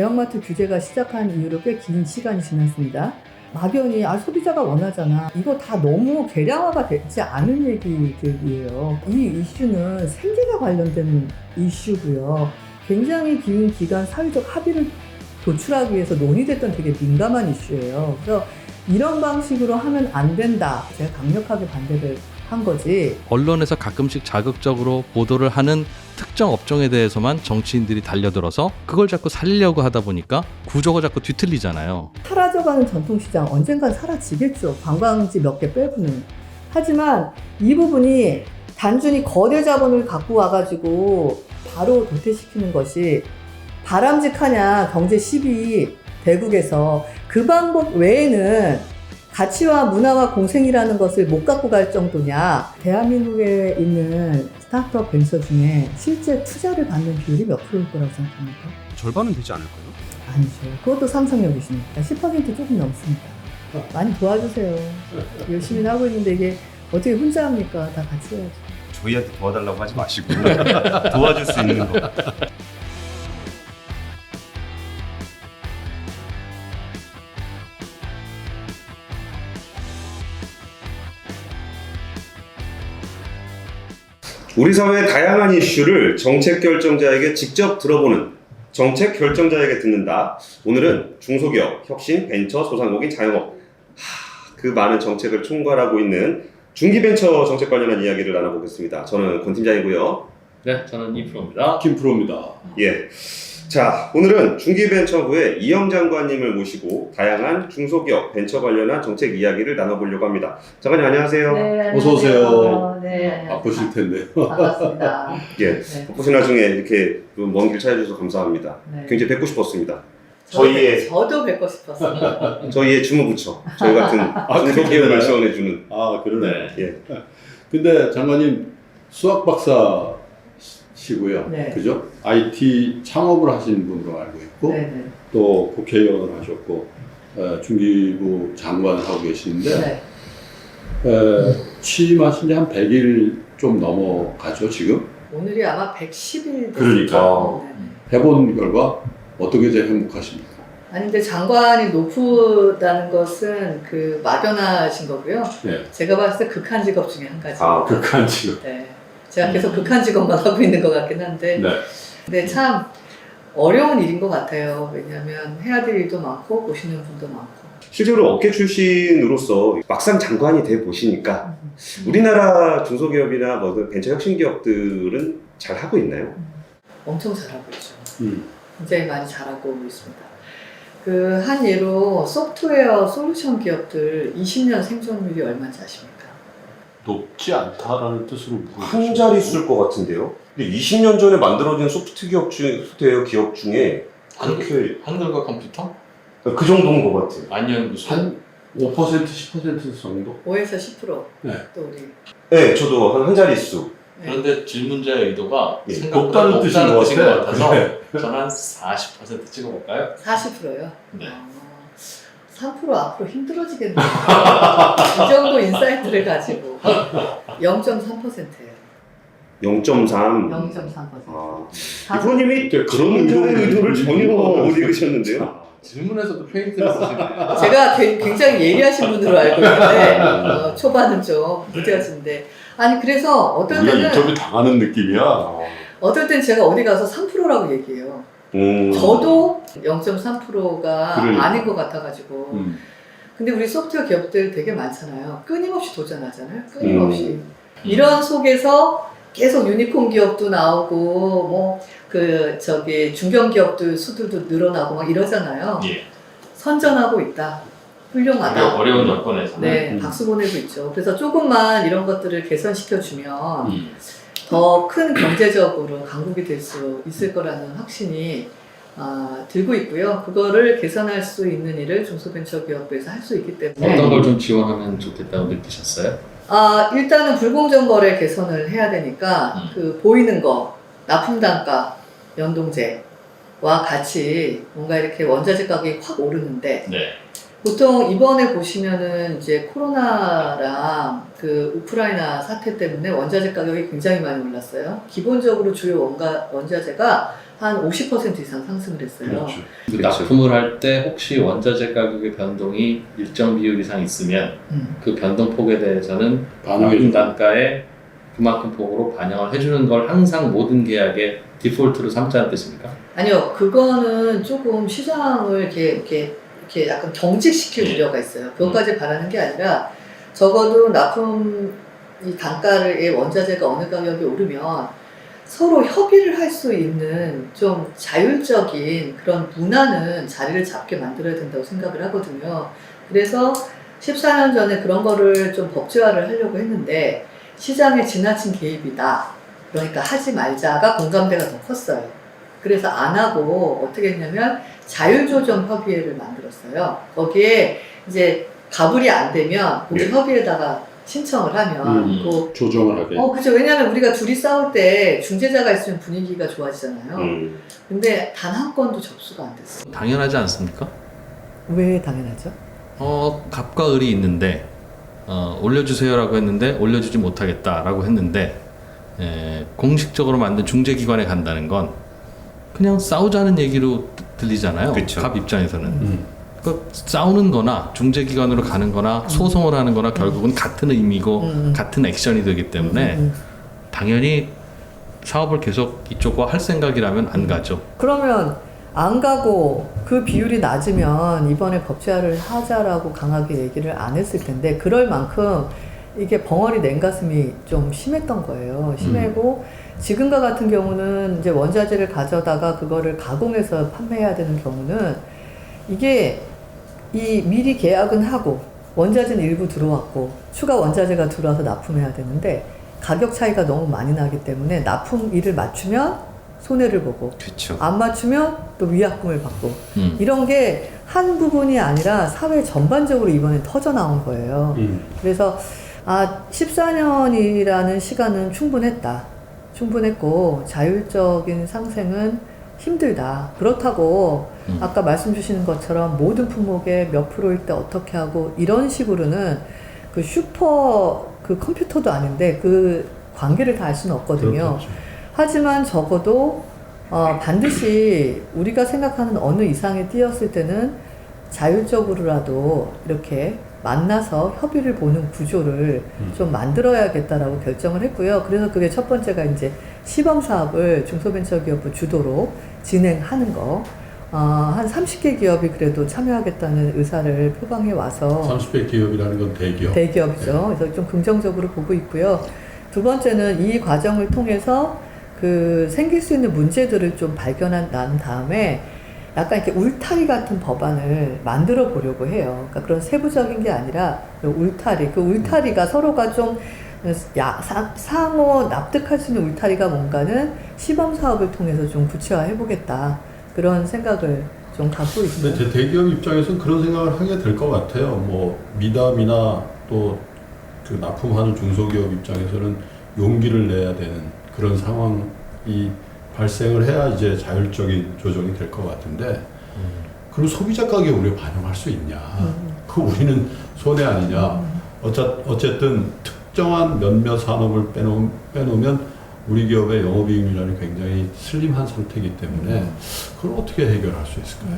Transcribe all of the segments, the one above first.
대형마트 규제가 시작한 이후로 꽤 긴 시간이 지났습니다. 막연히 소비자가 원하잖아. 이거 다 너무 계량화가 되지 않은 얘기들이에요. 이 이슈는 생계가 관련된 이슈고요. 굉장히 긴 기간 사회적 합의를 도출하기 위해서 논의됐던 되게 민감한 이슈예요. 그래서 이런 방식으로 하면 안 된다. 제가 강력하게 반대를 한 거지. 언론에서 가끔씩 자극적으로 보도를 하는 특정 업종에 대해서만 정치인들이 달려들어서 그걸 자꾸 살리려고 하다 보니까 구조가 자꾸 뒤틀리잖아요. 사라져가는 전통시장 언젠간 사라지겠죠. 관광지 몇 개 빼고는. 하지만 이 부분이 단순히 거대 자본을 갖고 와가지고 바로 도태시키는 것이 바람직하냐, 경제 시비 대국에서. 그 방법 외에는 가치와 문화와 공생이라는 것을 못 갖고 갈 정도냐. 대한민국에 있는 스타트업 벤처 중에 실제 투자를 받는 비율이 몇 프로일 거라고 생각합니까? 절반은 되지 않을까요? 아니죠. 그것도 상상력이십니까? 10% 조금 넘습니다. 많이 도와주세요. 열심히 하고 있는데 이게 어떻게 혼자 합니까? 다 같이 해야죠. 저희한테 도와달라고 하지 마시고 도와줄 수 있는 거. 우리 사회의 다양한 이슈를 정책 결정자에게 직접 들어보는 정책 결정자에게 듣는다. 오늘은 중소기업, 혁신, 벤처, 소상공인, 자영업 그 많은 정책을 총괄하고 있는 중기벤처 정책 관련한 이야기를 나눠보겠습니다. 저는 권 팀장이고요. 네, 저는 이프로입니다. 김프로입니다. 예. 자, 오늘은 중기벤처부의 이영 장관님을 모시고 다양한 중소기업, 벤처 관련한 정책 이야기를 나눠보려고 합니다. 장관님 안녕하세요. 네, 어서 오세요. 네, 바쁘실 텐데요. 반갑습니다. 예. 네. 바쁘신 와중에 이렇게 먼 길 찾아주셔서 감사합니다. 네. 굉장히 뵙고 싶었습니다. 저도 뵙고 싶었어요. 저희의 주무부처, 저희 같은 중소기업을 그러나요? 지원해주는. 아, 그러네. 예. 근데 장관님 수학 박사시고요. 네. 그죠? IT 창업을 하신 분으로 알고 있고, 네네. 또 국회의원을 하셨고, 중기부 장관을 하고 계시는데, 네. 취임하신 지 한 100일 좀 넘어가죠, 지금? 오늘이 아마 110일. 그러니까. 해본 결과 어떻게 제일 행복하십니까? 아니 근데 장관이 높다는 것은 그 막연하신 거고요. 네. 제가 봤을 때 극한 직업 중에 한 가지. 극한 직업. 네. 제가 계속 극한 직업만 하고 있는 것 같긴 한데. 네. 근데 참 어려운 일인 것 같아요. 왜냐하면 해야 될 일도 많고 보시는 분도 많고. 실제로 업계 출신으로서 막상 장관이 돼 보시니까 우리나라 중소기업이나 벤처 혁신 기업들은 잘 하고 있나요? 엄청 잘하고 있죠. 음. 굉장히 많이 잘하고 있습니다. 그 한 예로 소프트웨어 솔루션 기업들 20년 생존율이 얼마인지 아십니까? 높지 않다라는 뜻으로 한 자릿수일 것 같은데요. 근데 20년 전에 만들어진 소프트웨어 기업 중에 그렇게 한글과 컴퓨터? 그 정도인 것 같아요. 아니면 무슨 한 5%, 10% 정도? 5에서 10%. 네. 또 우리. 네, 저도 한 자릿수. 네. 그런데 질문자의 의도가 예, 생각보다 높다는 뜻인 것 같아. 같아서 그래. 저는 한 40% 찍어볼까요? 40%요? 네. 3% 앞으로 힘들어지겠네요. 이 정도 인사이트를 가지고 0.3%예요. 0.3. 0.3%. 아, 이프로님이 그런 의도를 전혀 못 읽으셨는데요. 질문에서도 페인트를 쓰시네. 제가 굉장히 예리하신 분으로 알고 있는데 초반은 좀 무뎌진데 아니 그래서 어떨 우리가 인터뷰 때는 당하는 느낌이야. 어떨 땐 제가 어디 가서 3%라고 얘기해요. 저도 0.3%가 그러니까. 아닌 것 같아가지고 근데 우리 소프트웨어 기업들 되게 많잖아요. 끊임없이 도전하잖아요. 끊임없이. 이런 속에서 계속 유니콘 기업도 나오고 뭐 중견 기업들 수들도 늘어나고 막 이러잖아요. 예. 선전하고 있다. 훌륭하다. 어려운 여건에서는. 네, 박수 보내고 있죠. 그래서 조금만 이런 것들을 개선시켜주면 더 큰 경제적으로 강국이 될 수 있을 거라는 확신이 들고 있고요. 그거를 개선할 수 있는 일을 중소벤처기업부에서 할 수 있기 때문에 어떤 걸 좀 지원하면 좋겠다고 느끼셨어요? 일단은 불공정 거래 개선을 해야 되니까 그 보이는 거, 납품 단가, 연동제와 같이 뭔가 이렇게 원자재 가격이 확 오르는데 네. 보통 이번에 보시면은 이제 코로나랑 그 우크라이나 사태 때문에 원자재 가격이 굉장히 많이 올랐어요. 기본적으로 주요 원자재가 한 50% 이상 상승을 했어요. 그렇죠. 그 납품을 할 때 혹시 원자재 가격의 변동이 일정 비율 이상 있으면 그 변동폭에 대해서는 반영해 납품 주는 단가에 그만큼 폭으로 반영을 해주는 걸 항상 모든 계약의 디폴트로 삼자는 뜻입니까? 아니요, 그거는 조금 시장을 이렇게 약간 경직시킬 우려가 있어요. 그것까지 바라는 게 아니라 적어도 납품 이 단가의 원자재가 어느 가격이 오르면 서로 협의를 할 수 있는 좀 자율적인 그런 문화는 자리를 잡게 만들어야 된다고 생각을 하거든요. 그래서 14년 전에 그런 거를 좀 법제화를 하려고 했는데 시장의 지나친 개입이다. 그러니까 하지 말자가 공감대가 더 컸어요. 그래서 안 하고 어떻게 했냐면 자율조정 협의회를 만들었어요. 거기에 이제 가불이 안 되면 거기 예. 협의에다가 신청을 하면 그 조정을 하게. 그죠. 왜냐하면 우리가 둘이 싸울 때 중재자가 있으면 분위기가 좋아지잖아요. 근데 단 한 건도 접수가 안 됐어요. 당연하지 않습니까? 왜 당연하죠? 갑과 을이 있는데 올려주세요라고 했는데 올려주지 못하겠다라고 했는데 공식적으로 만든 중재기관에 간다는 건 그냥 싸우자는 얘기로 들리잖아요. 그쵸. 갑 입장에서는. 그러니까 싸우는 거나 중재기관으로 가는 거나 소송을 하는 거나 결국은 같은 의미고 같은 액션이 되기 때문에 당연히 사업을 계속 이쪽과 할 생각이라면 안 가죠. 그러면 안 가고 그 비율이 낮으면 이번에 법제화를 하자라고 강하게 얘기를 안 했을 텐데 그럴 만큼 이게 벙어리 냉가슴이 좀 심했던 거예요. 심하고 지금과 같은 경우는 이제 원자재를 가져다가 그거를 가공해서 판매해야 되는 경우는 이게 이 미리 계약은 하고 원자재는 일부 들어왔고 추가 원자재가 들어와서 납품해야 되는데 가격 차이가 너무 많이 나기 때문에 납품일을 맞추면 손해를 보고 그렇죠. 안 맞추면 또 위약금을 받고 이런 이런 게 한 부분이 아니라 사회 전반적으로 이번에 터져 나온 거예요. 그래서 14년이라는 시간은 충분했고 자율적인 상생은 힘들다. 그렇다고 아까 말씀 주시는 것처럼 모든 품목의 몇 프로일 때 어떻게 하고 이런 식으로는 그 슈퍼 그 컴퓨터도 아닌데 그 관계를 다 알 수는 없거든요. 그렇겠죠. 하지만 적어도 반드시 우리가 생각하는 어느 이상에 뛰었을 때는 자율적으로라도 이렇게 만나서 협의를 보는 구조를 좀 만들어야겠다라고 결정을 했고요. 그래서 그게 첫 번째가 이제 시범 사업을 중소벤처기업부 주도로 진행하는 거. 한 30개 기업이 그래도 참여하겠다는 의사를 표방해 와서 30배 기업이라는 건 대기업. 대기업이죠. 그래서 좀 긍정적으로 보고 있고요. 두 번째는 이 과정을 통해서 그 생길 수 있는 문제들을 좀 발견한 다음에 약간 이렇게 울타리 같은 법안을 만들어 보려고 해요. 그러니까 그런 세부적인 게 아니라 울타리, 그 울타리가 서로가 좀 상호 납득할 수 있는 울타리가 뭔가는 시범 사업을 통해서 좀 구체화해 보겠다. 그런 생각을 좀 갖고 있습니다. 근데 대기업 입장에서는 그런 생각을 하게 될 것 같아요. 뭐 미담이나 또 그 납품하는 중소기업 입장에서는 용기를 내야 되는 그런 상황이 발생을 해야 이제 자율적인 조정이 될 것 같은데 그럼 소비자 가격에 우리가 반영할 수 있냐? 그 우리는 손해 아니냐? 어쨌든 특정한 몇몇 산업을 빼놓으면 우리 기업의 영업이익률이 굉장히 슬림한 상태이기 때문에 그걸 어떻게 해결할 수 있을까요?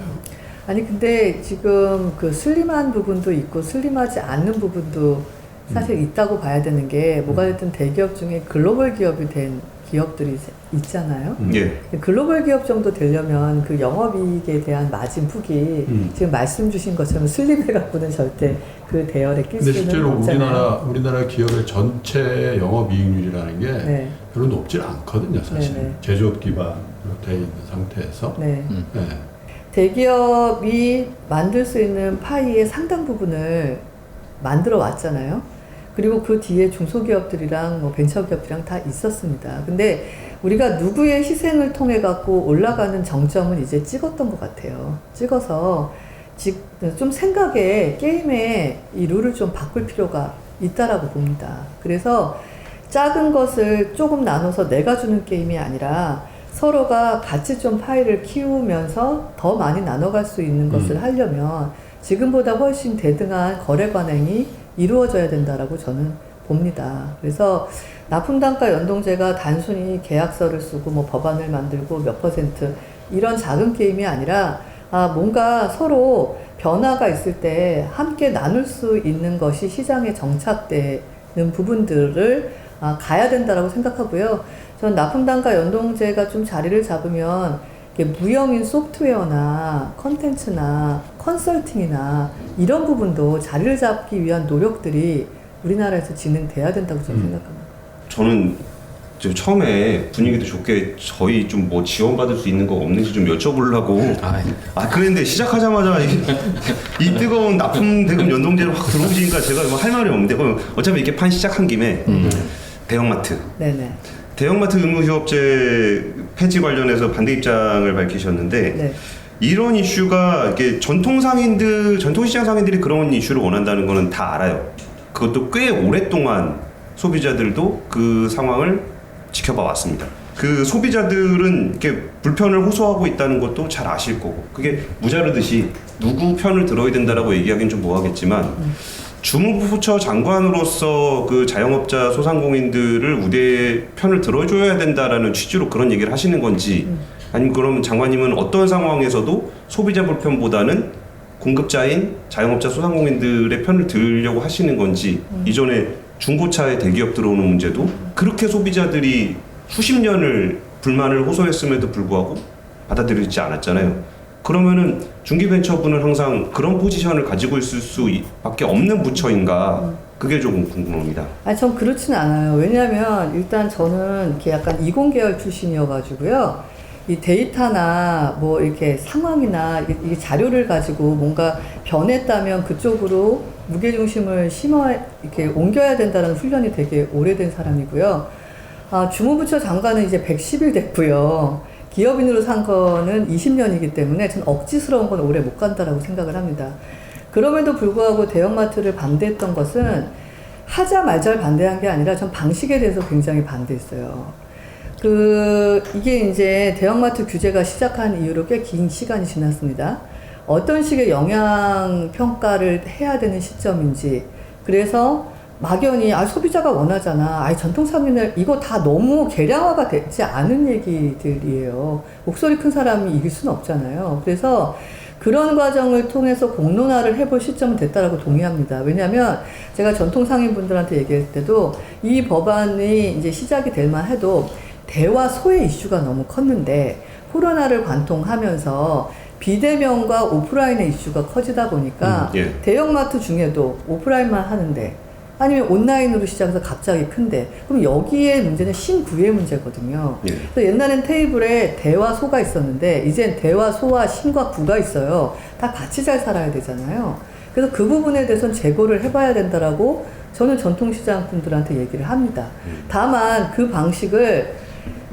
아니 근데 지금 그 슬림한 부분도 있고 슬림하지 않는 부분도 사실 있다고 봐야 되는 게 뭐가 됐든 대기업 중에 글로벌 기업이 된 기업들이 있잖아요. 예. 글로벌 기업 정도 되려면 그 영업이익에 대한 마진 폭이 지금 말씀 주신 것처럼 슬림해갖고는 절대 그 대열에 낄 근데 수는 실제로 없잖아요. 우리나라 기업의 전체 영업이익률이라는 게 네. 별로 높지 않거든요, 사실. 네네. 제조업 기반으로 돼 있는 상태에서. 네. 네. 대기업이 만들 수 있는 파이의 상당 부분을 만들어 왔잖아요. 그리고 그 뒤에 중소기업들이랑 뭐 벤처기업들이랑 다 있었습니다. 근데 우리가 누구의 희생을 통해 갖고 올라가는 정점은 이제 찍었던 것 같아요. 찍어서 좀 생각에 게임의 이 룰을 좀 바꿀 필요가 있다라고 봅니다. 그래서 작은 것을 조금 나눠서 내가 주는 게임이 아니라 서로가 같이 좀 파이를 키우면서 더 많이 나눠갈 수 있는 것을 하려면 지금보다 훨씬 대등한 거래 관행이 이루어져야 된다라고 저는 봅니다. 그래서 납품단가 연동제가 단순히 계약서를 쓰고 뭐 법안을 만들고 몇 % 이런 작은 게임이 아니라 뭔가 서로 변화가 있을 때 함께 나눌 수 있는 것이 시장에 정착되는 부분들을 가야 된다라고 생각하고요. 전 납품단가 연동제가 좀 자리를 잡으면 무형인 소프트웨어나 컨텐츠나 컨설팅이나 이런 부분도 자리를 잡기 위한 노력들이 우리나라에서 진행돼야 된다고 저는 생각합니다. 저는 처음에 분위기도 좋게 저희 좀 뭐 지원받을 수 있는 거 없는지 좀 여쭤보려고 그랬는데 시작하자마자 이 뜨거운 납품 대금 연동제로 확 들어오시니까 제가 뭐 할 말이 없는데 그럼 어차피 이렇게 판 시작한 김에 대형마트. 네네. 대형마트 의무휴업제 폐지 관련해서 반대 입장을 밝히셨는데 네. 이런 이슈가 이게 전통시장 상인들이 그런 이슈를 원한다는 거는 다 알아요. 그것도 꽤 오랫동안 소비자들도 그 상황을 지켜봐 왔습니다. 그 소비자들은 이렇게 불편을 호소하고 있다는 것도 잘 아실 거고 그게 무자르듯이 누구 편을 들어야 된다라고 얘기하기는 좀 뭐하겠지만 주무부처 장관으로서 그 자영업자 소상공인들을 우대 편을 들어줘야 된다라는 취지로 그런 얘기를 하시는 건지 아니면 그러면 장관님은 어떤 상황에서도 소비자 불편보다는 공급자인 자영업자 소상공인들의 편을 들으려고 하시는 건지 이전에 중고차에 대기업 들어오는 문제도 그렇게 소비자들이 수십 년을 불만을 호소했음에도 불구하고 받아들이지 않았잖아요. 그러면은 중기벤처부는 항상 그런 포지션을 가지고 있을 수밖에 없는 부처인가 그게 조금 궁금합니다. 전 그렇지는 않아요. 왜냐하면 일단 저는 이렇게 약간 이공계열 출신이어가지고요. 이 데이터나 뭐 이렇게 상황이나 이 자료를 가지고 뭔가 변했다면 그쪽으로 무게중심을 이렇게 옮겨야 된다는 훈련이 되게 오래된 사람이고요. 주무부처 장관은 이제 110일 됐고요. 기업인으로 산 거는 20년이기 때문에 전 억지스러운 건 오래 못 간다라고 생각을 합니다. 그럼에도 불구하고 대형마트를 반대했던 것은 하자 말자를 반대한 게 아니라 전 방식에 대해서 굉장히 반대했어요. 이게 이제 대형마트 규제가 시작한 이후로 꽤 긴 시간이 지났습니다. 어떤 식의 영향 평가를 해야 되는 시점인지, 그래서 막연히 소비자가 원하잖아. 전통 상인을 이거 다 너무 계량화가 되지 않은 얘기들이에요. 목소리 큰 사람이 이길 수는 없잖아요. 그래서 그런 과정을 통해서 공론화를 해볼 시점은 됐다라고 동의합니다. 왜냐하면 제가 전통 상인분들한테 얘기할 때도 이 법안이 이제 시작이 될 만해도 대와 소의 이슈가 너무 컸는데 코로나를 관통하면서 비대면과 오프라인의 이슈가 커지다 보니까 대형마트 중에도 오프라인만 하는데 아니면 온라인으로 시작해서 갑자기 큰데 그럼 여기에 문제는 신구의 문제거든요. 그래서 옛날엔 테이블에 대와 소가 있었는데 이젠 대와 소와 신과 구가 있어요. 다 같이 잘 살아야 되잖아요. 그래서 그 부분에 대해서는 재고를 해봐야 된다라고 저는 전통시장 분들한테 얘기를 합니다. 다만 그 방식을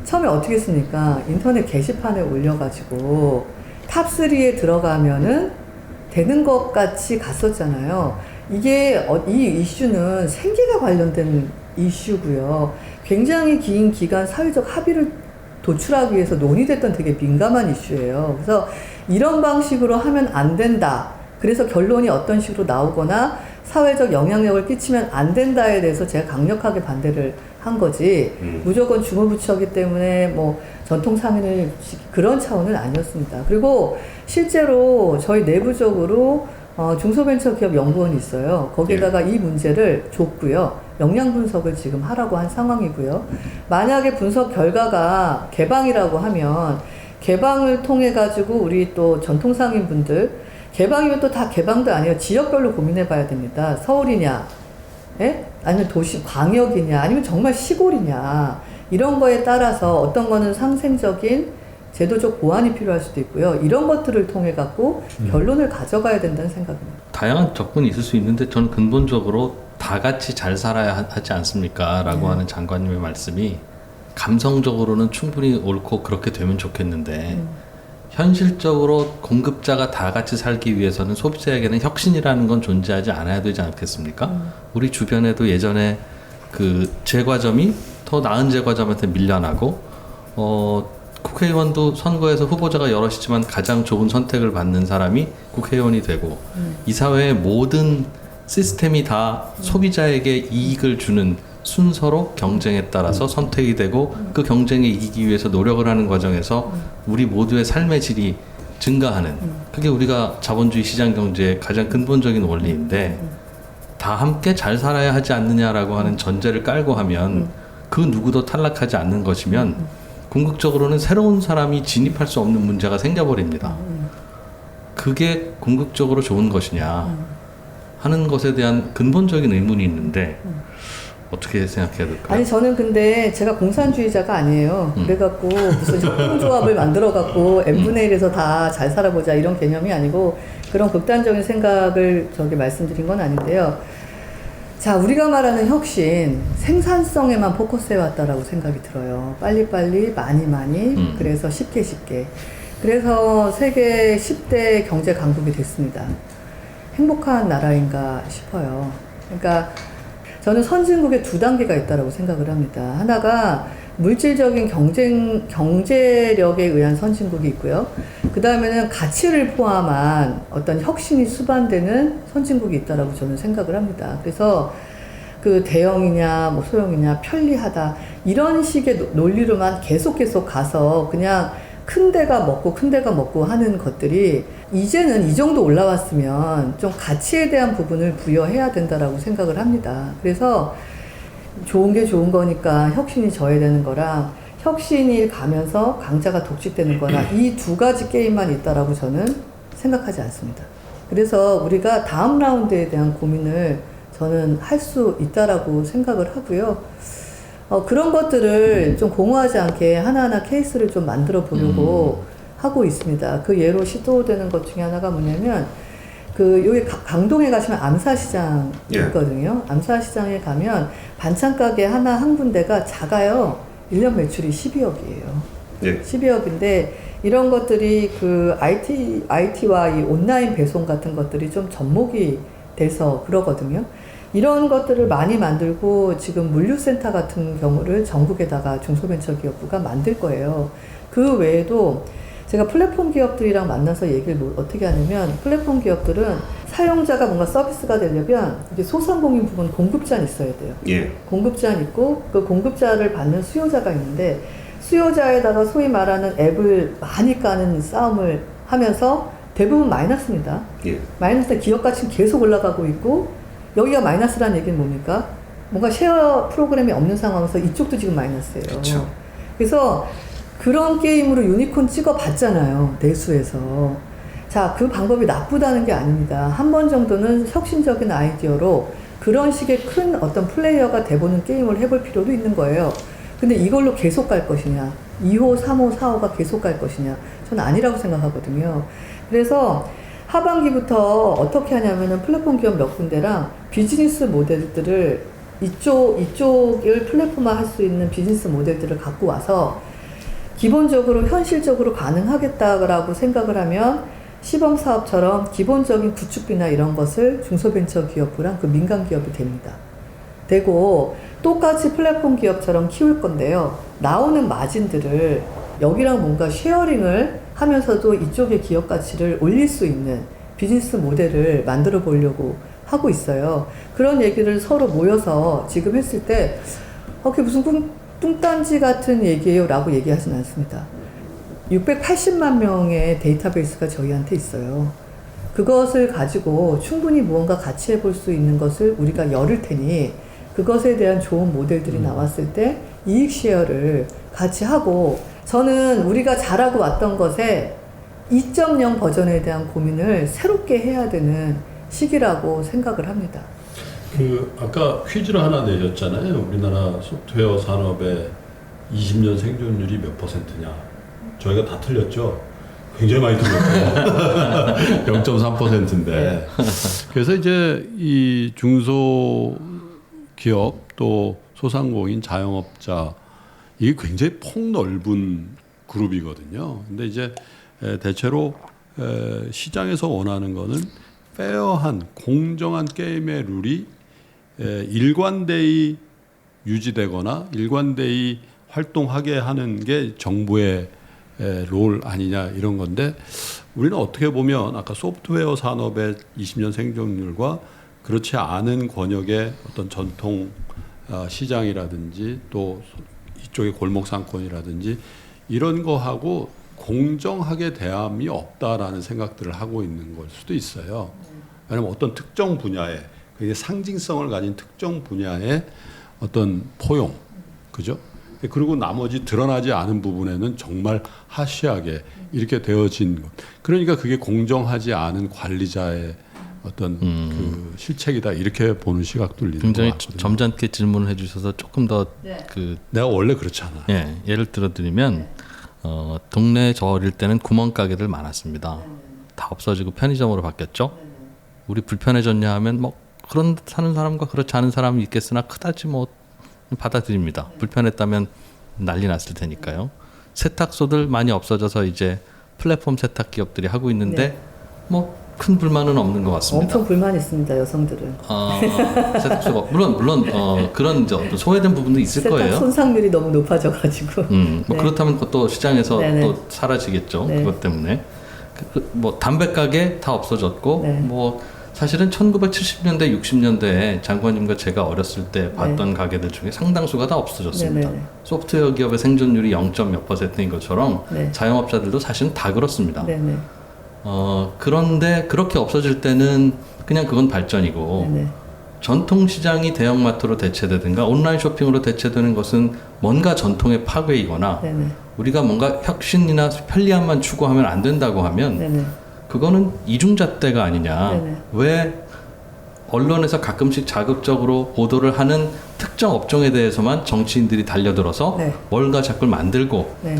처음에 어떻게 했습니까? 인터넷 게시판에 올려가지고 탑3에 들어가면은 되는 것 같이 갔었잖아요. 이게 이 이슈는 생계가 관련된 이슈고요. 굉장히 긴 기간 사회적 합의를 도출하기 위해서 논의됐던 되게 민감한 이슈예요. 그래서 이런 방식으로 하면 안 된다. 그래서 결론이 어떤 식으로 나오거나 사회적 영향력을 끼치면 안 된다에 대해서 제가 강력하게 반대를 한 거지 무조건 주무부처이기 때문에 뭐 전통 상인을 그런 차원은 아니었습니다. 그리고 실제로 저희 내부적으로 중소벤처기업연구원이 있어요. 거기에다가 이 문제를 줬고요. 역량 분석을 지금 하라고 한 상황이고요. 만약에 분석 결과가 개방이라고 하면 개방을 통해 가지고 우리 또 전통상인분들 개방이면 또 다 개방도 아니에요. 지역별로 고민해 봐야 됩니다. 서울이냐, 아니면 도시, 광역이냐, 아니면 정말 시골이냐 이런 거에 따라서 어떤 거는 상생적인 제도적 보완이 필요할 수도 있고요. 이런 것들을 통해 갖고 결론을 가져가야 된다는 생각입니다. 다양한 접근이 있을 수 있는데 저는 근본적으로 다 같이 잘 살아야 하지 않습니까? 라고 하는 장관님의 말씀이 감성적으로는 충분히 옳고 그렇게 되면 좋겠는데 현실적으로 공급자가 다 같이 살기 위해서는 소비자에게는 혁신이라는 건 존재하지 않아야 되지 않겠습니까? 우리 주변에도 예전에 그 제과점이 더 나은 제과점한테 밀려나고 국회의원도 선거에서 후보자가 여럿이지만 가장 좋은 선택을 받는 사람이 국회의원이 되고 이 사회의 모든 시스템이 다 소비자에게 이익을 주는 순서로 경쟁에 따라서 선택이 되고 그 경쟁에 이기기 위해서 노력을 하는 과정에서 우리 모두의 삶의 질이 증가하는 그게 우리가 자본주의 시장 경제의 가장 근본적인 원리인데 다 함께 잘 살아야 하지 않느냐라고 하는 전제를 깔고 하면 그 누구도 탈락하지 않는 것이면 궁극적으로는 새로운 사람이 진입할 수 없는 문제가 생겨버립니다. 그게 궁극적으로 좋은 것이냐 하는 것에 대한 근본적인 의문이 있는데 어떻게 생각해야 될까요? 아니 저는 근데 제가 공산주의자가 아니에요. 그래갖고 무슨 협동조합을 만들어갖고 n분의 1에서 다 잘 살아보자 이런 개념이 아니고 그런 극단적인 생각을 말씀드린 건 아닌데요. 자, 우리가 말하는 혁신, 생산성에만 포커스해왔다라고 생각이 들어요. 빨리빨리, 많이, 그래서 쉽게. 그래서 세계 10대 경제 강국이 됐습니다. 행복한 나라인가 싶어요. 그러니까 저는 선진국에 두 단계가 있다고 생각을 합니다. 하나가 물질적인 경제력에 의한 선진국이 있고요. 그 다음에는 가치를 포함한 어떤 혁신이 수반되는 선진국이 있다고 저는 생각을 합니다. 그래서 그 대형이냐, 뭐 소형이냐, 편리하다, 이런 식의 논리로만 계속 가서 그냥 큰 데가 먹고 하는 것들이 이제는 이 정도 올라왔으면 좀 가치에 대한 부분을 부여해야 된다라고 생각을 합니다. 그래서 좋은 게 좋은 거니까 혁신이 져야 거랑 혁신이 가면서 강자가 독식되는 거나 이 두 가지 게임만 있다라고 저는 생각하지 않습니다. 그래서 우리가 다음 라운드에 대한 고민을 저는 할 수 있다라고 생각을 하고요. 그런 것들을 좀 공허하지 않게 하나하나 케이스를 좀 만들어 보려고 하고 있습니다. 그 예로 시도되는 것 중에 하나가 뭐냐면 여기 강동에 가시면 암사시장 있거든요. 암사시장에 가면 반찬 가게 한 군데가 작아요. 1년 매출이 12억이에요. 12억인데 이런 것들이 그 IT와 이 온라인 배송 같은 것들이 좀 접목이 돼서 그러거든요. 이런 것들을 많이 만들고 지금 물류센터 같은 경우를 전국에다가 중소벤처기업부가 만들 거예요. 그 외에도 제가 플랫폼 기업들이랑 만나서 얘기를 어떻게 하냐면 플랫폼 기업들은 사용자가 뭔가 서비스가 되려면 이제 소상공인 부분 공급자는 있어야 돼요. 공급자는 있고 그 공급자를 받는 수요자가 있는데 수요자에다가 소위 말하는 앱을 많이 까는 싸움을 하면서 대부분 마이너스입니다. 마이너스 기업 가치는 계속 올라가고 있고 여기가 마이너스라는 얘기는 뭡니까? 뭔가 쉐어 프로그램이 없는 상황에서 이쪽도 지금 마이너스예요. 그쵸. 그래서 그런 게임으로 유니콘 찍어봤잖아요. 내수에서. 자, 그 방법이 나쁘다는 게 아닙니다. 한 번 정도는 혁신적인 아이디어로 그런 식의 큰 어떤 플레이어가 돼보는 게임을 해볼 필요도 있는 거예요. 근데 이걸로 계속 갈 것이냐, 2호, 3호, 4호가 계속 갈 것이냐, 저는 아니라고 생각하거든요. 그래서 하반기부터 어떻게 하냐면은 플랫폼 기업 몇 군데랑 비즈니스 모델들을 이쪽을 플랫폼화 할 수 있는 비즈니스 모델들을 갖고 와서 기본적으로 현실적으로 가능하겠다라고 생각을 하면 시범사업처럼 기본적인 구축비나 이런 것을 중소벤처기업부랑 그 민간기업이 됩니다. 되고 똑같이 플랫폼 기업처럼 키울 건데요. 나오는 마진들을 여기랑 뭔가 쉐어링을 하면서도 이쪽의 기업 가치를 올릴 수 있는 비즈니스 모델을 만들어 보려고 하고 있어요. 그런 얘기를 서로 모여서 지금 했을 때 그게 무슨 뚱딴지 같은 얘기예요 라고 얘기하진 않습니다. 680만 명의 데이터베이스가 저희한테 있어요. 그것을 가지고 충분히 무언가 같이 해볼 수 있는 것을 우리가 열을 테니 그것에 대한 좋은 모델들이 나왔을 때 이익 쉐어를 같이 하고 저는 우리가 잘하고 왔던 것에 2.0 버전에 대한 고민을 새롭게 해야 되는 시기라고 생각을 합니다. 아까 퀴즈를 하나 내셨잖아요. 우리나라 소프트웨어 산업의 20년 생존율이 몇 %냐. 저희가 다 틀렸죠. 굉장히 많이 틀렸어요. 0.3%인데. 그래서 이제 이 중소기업 또 소상공인 자영업자 이게 굉장히 폭넓은 그룹이거든요. 근데 이제 대체로 시장에서 원하는 거는 페어한 공정한 게임의 룰이 일관되이 유지되거나 일관되이 활동하게 하는 게 정부의 롤 아니냐 이런 건데 우리는 어떻게 보면 아까 소프트웨어 산업의 20년 생존율과 그렇지 않은 권역의 어떤 전통 시장이라든지 또 이쪽의 골목 상권이라든지 이런 거하고 공정하게 대함이 없다라는 생각들을 하고 있는 걸 수도 있어요. 왜냐하면 어떤 특정 분야에 그게 상징성을 가진 특정 분야의 어떤 포용, 그죠? 그리고 나머지 드러나지 않은 부분에는 정말 하시하게 이렇게 되어진 것. 그러니까 그게 공정하지 않은 관리자의 어떤 그 실책이다 이렇게 보는 시각도 있는 굉장히 것 같거든요. 점잖게 질문을 해주셔서 조금 더 내가 원래 그렇잖아. 예를 들어드리면 동네에 저 어릴 때는 구멍가게들 많았습니다. 다 없어지고 편의점으로 바뀌었죠. 우리 불편해졌냐 하면 뭐 그런 사는 사람과 그렇지 않은 사람이 있겠으나 그다지 뭐 받아들입니다. 불편했다면 난리 났을 테니까요. 세탁소들 많이 없어져서 이제 플랫폼 세탁 기업들이 하고 있는데 뭐 큰 불만은 없는 것 같습니다. 엄청 불만 있습니다, 여성들은. 세탁소가 물론 그런 이제 어떤 소외된 부분도 있을 세탁 거예요. 손상률이 너무 높아져가지고. 뭐 네. 그렇다면 그것도 시장에서 네네. 또 사라지겠죠. 네. 그것 때문에 뭐 담배 가게 다 없어졌고 네. 뭐 사실은 1970년대 60년대에 장관님과 제가 어렸을 때 봤던 가게들 중에 상당수가 다 없어졌습니다. 네네. 소프트웨어 기업의 생존율이 0.몇 %인 것처럼 네. 자영업자들도 사실은 다 그렇습니다. 네네. 그런데 그렇게 없어질 때는 그냥 그건 발전이고 네네. 전통 시장이 대형마트로 대체되든가 온라인 쇼핑으로 대체되는 것은 뭔가 전통의 파괴이거나 네네. 우리가 뭔가 혁신이나 편리함만 추구하면 안 된다고 하면 네네. 그거는 이중잣대가 아니냐. 네네. 왜 언론에서 가끔씩 자극적으로 보도를 하는 특정 업종에 대해서만 정치인들이 달려들어서 네. 뭔가 자꾸 만들고 네.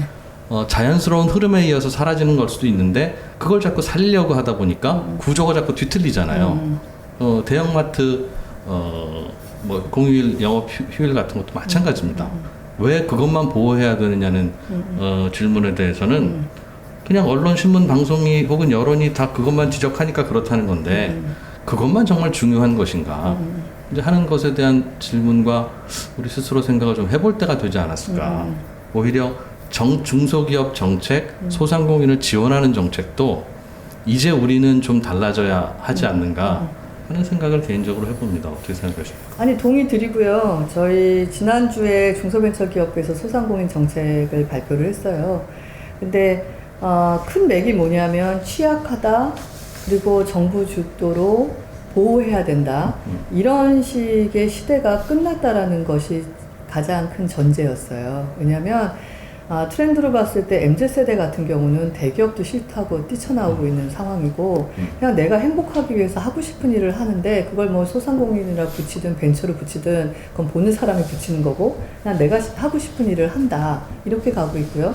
자연스러운 흐름에 이어서 사라지는 걸 수도 있는데 그걸 자꾸 살리려고 하다 보니까 구조가 자꾸 뒤틀리잖아요. 대형마트 뭐 공휴일 영업 휴일 같은 것도 마찬가지입니다. 왜 그것만 보호해야 되느냐는 질문에 대해서는 그냥 언론, 신문, 방송이 혹은 여론이 다 그것만 지적하니까 그렇다는 건데 그것만 정말 중요한 것인가 이제 하는 것에 대한 질문과 우리 스스로 생각을 좀 해볼 때가 되지 않았을까. 오히려 중소기업 정책, 소상공인을 지원하는 정책도 이제 우리는 좀 달라져야 하지 않는가 하는 생각을 개인적으로 해봅니다. 어떻게 생각하십니까? 아니 동의 드리고요. 저희 지난주에 중소벤처기업부에서 소상공인 정책을 발표를 했어요. 근데 큰 맥이 뭐냐면 취약하다 그리고 정부 주도로 보호해야 된다 이런 식의 시대가 끝났다라는 것이 가장 큰 전제였어요. 왜냐하면 트렌드로 봤을 때 MZ세대 같은 경우는 대기업도 싫다고 뛰쳐나오고 있는 상황이고 그냥 내가 행복하기 위해서 하고 싶은 일을 하는데 그걸 뭐 소상공인이라 붙이든 벤처로 붙이든 그건 보는 사람이 붙이는 거고 그냥 내가 하고 싶은 일을 한다 이렇게 가고 있고요.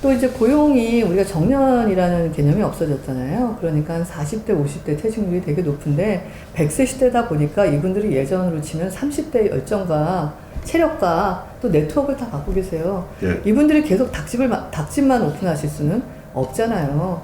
또 이제 고용이 우리가 정년이라는 개념이 없어졌잖아요. 그러니까 한 40대, 50대 퇴직률이 되게 높은데 100세 시대다 보니까 이분들이 예전으로 치면 30대 열정과 체력과 또 네트워크를 다 갖고 계세요. 예. 이분들이 계속 닭집만 오픈하실 수는 없잖아요.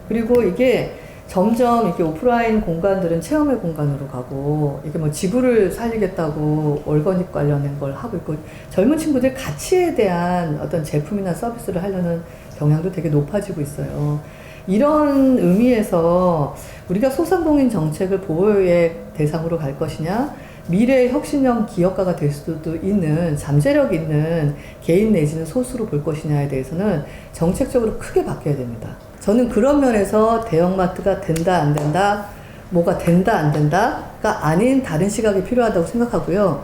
그리고 이게 점점 이렇게 오프라인 공간들은 체험의 공간으로 가고 이게 뭐 지구를 살리겠다고 월거닉 관련된 걸 하고 있고 젊은 친구들 가치에 대한 어떤 제품이나 서비스를 하려는 경향도 되게 높아지고 있어요. 이런 의미에서 우리가 소상공인 정책을 보호의 대상으로 갈 것이냐 미래의 혁신형 기업가가 될 수도 있는 잠재력 있는 개인 내지는 소수로 볼 것이냐에 대해서는 정책적으로 크게 바뀌어야 됩니다. 저는 그런 면에서 대형마트가 된다 안 된다 뭐가 된다 안 된다가 아닌 다른 시각이 필요하다고 생각하고요.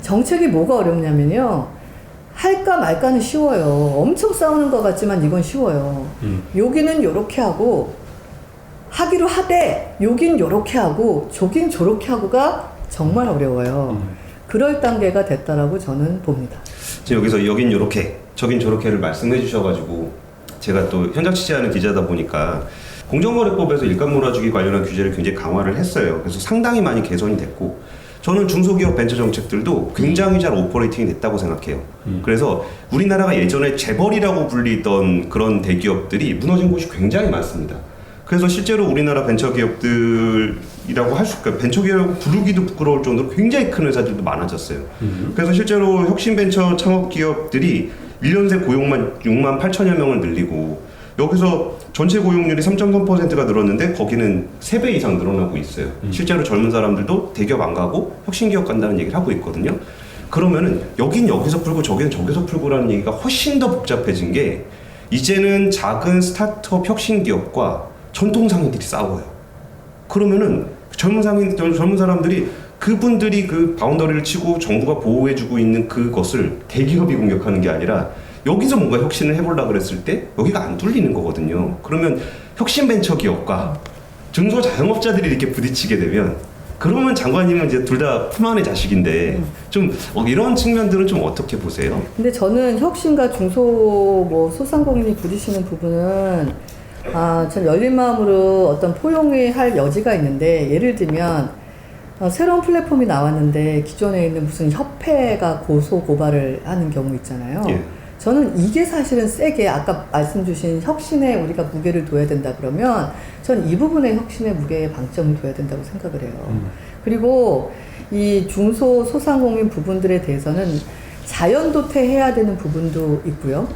정책이 뭐가 어렵냐면요. 할까 말까는 쉬워요. 엄청 싸우는 것 같지만 이건 쉬워요. 여기는 요렇게 하고 하기로 하되 여긴 요렇게 하고 저긴 저렇게 하고가 정말 어려워요. 그럴 단계가 됐다라고 저는 봅니다. 지금 여기서 여긴 요렇게 저긴 저렇게를 말씀해 주셔가지고 제가 또 현장 취재하는 기자다 보니까 공정거래법에서 일감 몰아주기 관련한 규제를 굉장히 강화를 했어요. 그래서 상당히 많이 개선이 됐고 저는 중소기업 벤처 정책들도 굉장히 잘 오퍼레이팅이 됐다고 생각해요. 그래서 우리나라가 예전에 재벌이라고 불리던 그런 대기업들이 무너진 곳이 굉장히 많습니다. 그래서 실제로 우리나라 벤처기업들이라고 할 수 있을까요? 벤처기업이라고 부르기도 부끄러울 정도로 굉장히 큰 회사들도 많아졌어요. 그래서 실제로 혁신벤처 창업기업들이 1년 새 고용만 6만 8천여 명을 늘리고 여기서 전체 고용률이 3.3%가 늘었는데 거기는 3배 이상 늘어나고 있어요. 실제로 젊은 사람들도 대기업 안 가고 혁신기업 간다는 얘기를 하고 있거든요. 그러면은 여긴 여기서 풀고 저기는 저기서 풀고라는 얘기가 훨씬 더 복잡해진 게 이제는 작은 스타트업 혁신 기업과 전통 상인들이 싸워요. 그러면은 젊은 사람들이 그분들이 그 바운더리를 치고 정부가 보호해주고 있는 그것을 대기업이 공격하는 게 아니라 여기서 뭔가 혁신을 해보려고 그랬을 때 여기가 안 뚫리는 거거든요. 그러면 혁신 벤처 기업과 중소자영업자들이 이렇게 부딪히게 되면 그러면 장관님은 이제 둘 다 품 안의 자식인데 좀 이런 측면들은 좀 어떻게 보세요? 근데 저는 혁신과 소상공인이 부딪히는 부분은 전 열린 마음으로 어떤 포용을 할 여지가 있는데, 예를 들면 새로운 플랫폼이 나왔는데 기존에 있는 무슨 협회가 고소 고발을 하는 경우 있잖아요. 예. 저는 이게 사실은 세게 아까 말씀 주신 혁신에 우리가 무게를 둬야 된다 그러면 전 이 부분에 혁신의 무게에 방점을 둬야 된다고 생각을 해요. 그리고 이 중소소상공인 부분들에 대해서는 자연도태해야 되는 부분도 있고요.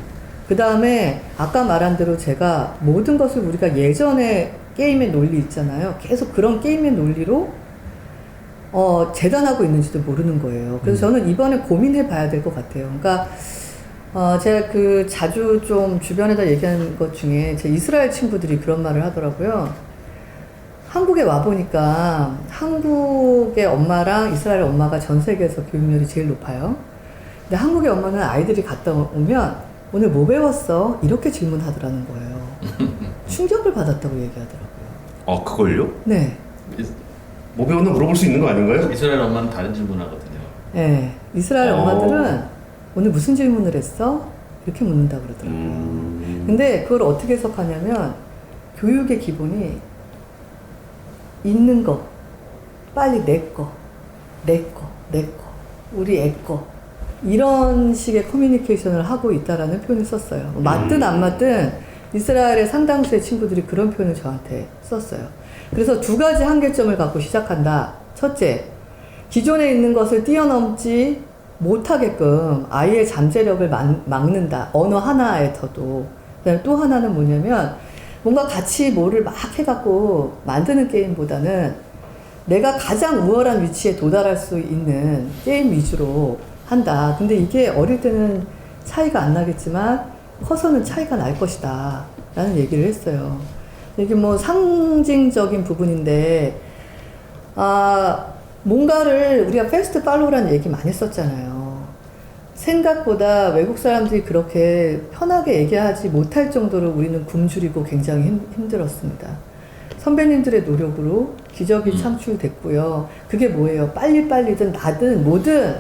그 다음에 아까 말한 대로 제가 모든 것을 우리가 예전에 게임의 논리 있잖아요. 계속 그런 게임의 논리로 재단하고 있는지도 모르는 거예요. 그래서 저는 이번에 고민해 봐야 될 것 같아요. 그러니까 제가 자주 좀 주변에다 얘기하는 것 중에 제 이스라엘 친구들이 그런 말을 하더라고요. 한국에 와보니까 한국의 엄마랑 이스라엘 엄마가 전 세계에서 교육열이 제일 높아요. 근데 한국의 엄마는 아이들이 갔다 오면 오늘 뭐 배웠어? 이렇게 질문하더라는 거예요. 충격을 받았다고 얘기하더라고요. 그걸요? 네. 뭐 배웠나 물어볼 수 있는 거 아닌가요? 이스라엘 엄마는 다른 질문하거든요. 네. 이스라엘 엄마들은 오늘 무슨 질문을 했어? 이렇게 묻는다고 그러더라고요. 근데 그걸 어떻게 해석하냐면 교육의 기본이 있는 거, 빨리 내 거, 우리 애 거, 이런 식의 커뮤니케이션을 하고 있다라는 표현을 썼어요. 맞든 안 맞든 이스라엘의 상당수의 친구들이 그런 표현을 저한테 썼어요. 그래서 두 가지 한계점을 갖고 시작한다. 첫째, 기존에 있는 것을 뛰어넘지 못하게끔 아이의 잠재력을 막는다. 언어 하나에서도. 그다음에 또 하나는 뭐냐면 뭔가 같이 뭐를 막 해갖고 만드는 게임보다는 내가 가장 우월한 위치에 도달할 수 있는 게임 위주로 한다. 근데 이게 어릴 때는 차이가 안 나겠지만 커서는 차이가 날 것이다 라는 얘기를 했어요. 이게 상징적인 부분인데 뭔가를 우리가 패스트 팔로우라는 얘기 많이 썼잖아요. 생각보다 외국 사람들이 그렇게 편하게 얘기하지 못할 정도로 우리는 굶주리고 굉장히 힘들었습니다. 선배님들의 노력으로 기적이 창출됐고요. 그게 뭐예요? 빨리빨리든 나든 뭐든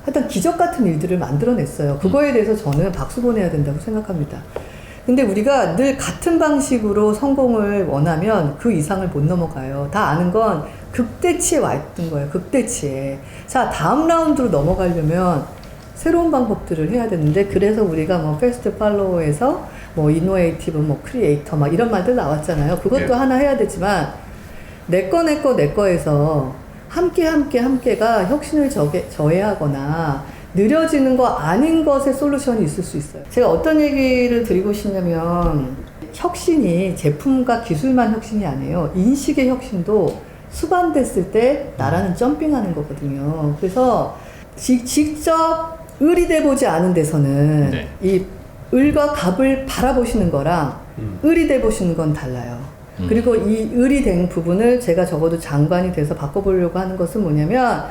하여튼 기적 같은 일들을 만들어냈어요. 그거에 대해서 저는 박수 보내야 된다고 생각합니다. 근데 우리가 늘 같은 방식으로 성공을 원하면 그 이상을 못 넘어가요. 다 아는 건 극대치에 와 있던 거예요. 극대치에. 자, 다음 라운드로 넘어가려면 새로운 방법들을 해야 되는데, 그래서 우리가 패스트 팔로우에서 이노에이티브, 크리에이터 이런 말들 나왔잖아요. 그것도 하나 해야 되지만 내 거에서 함께가 혁신을 저해하거나 느려지는 거 아닌 것의 솔루션이 있을 수 있어요. 제가 어떤 얘기를 드리고 싶냐면 혁신이 제품과 기술만 혁신이 아니에요. 인식의 혁신도 수반됐을 때 나라는 점핑하는 거거든요. 그래서 직접 을이 돼보지 않은 데서는 네. 이 을과 갑을 바라보시는 거랑 을이 돼보시는 건 달라요. 그리고 이 을이 된 부분을 제가 적어도 장관이 돼서 바꿔보려고 하는 것은 뭐냐면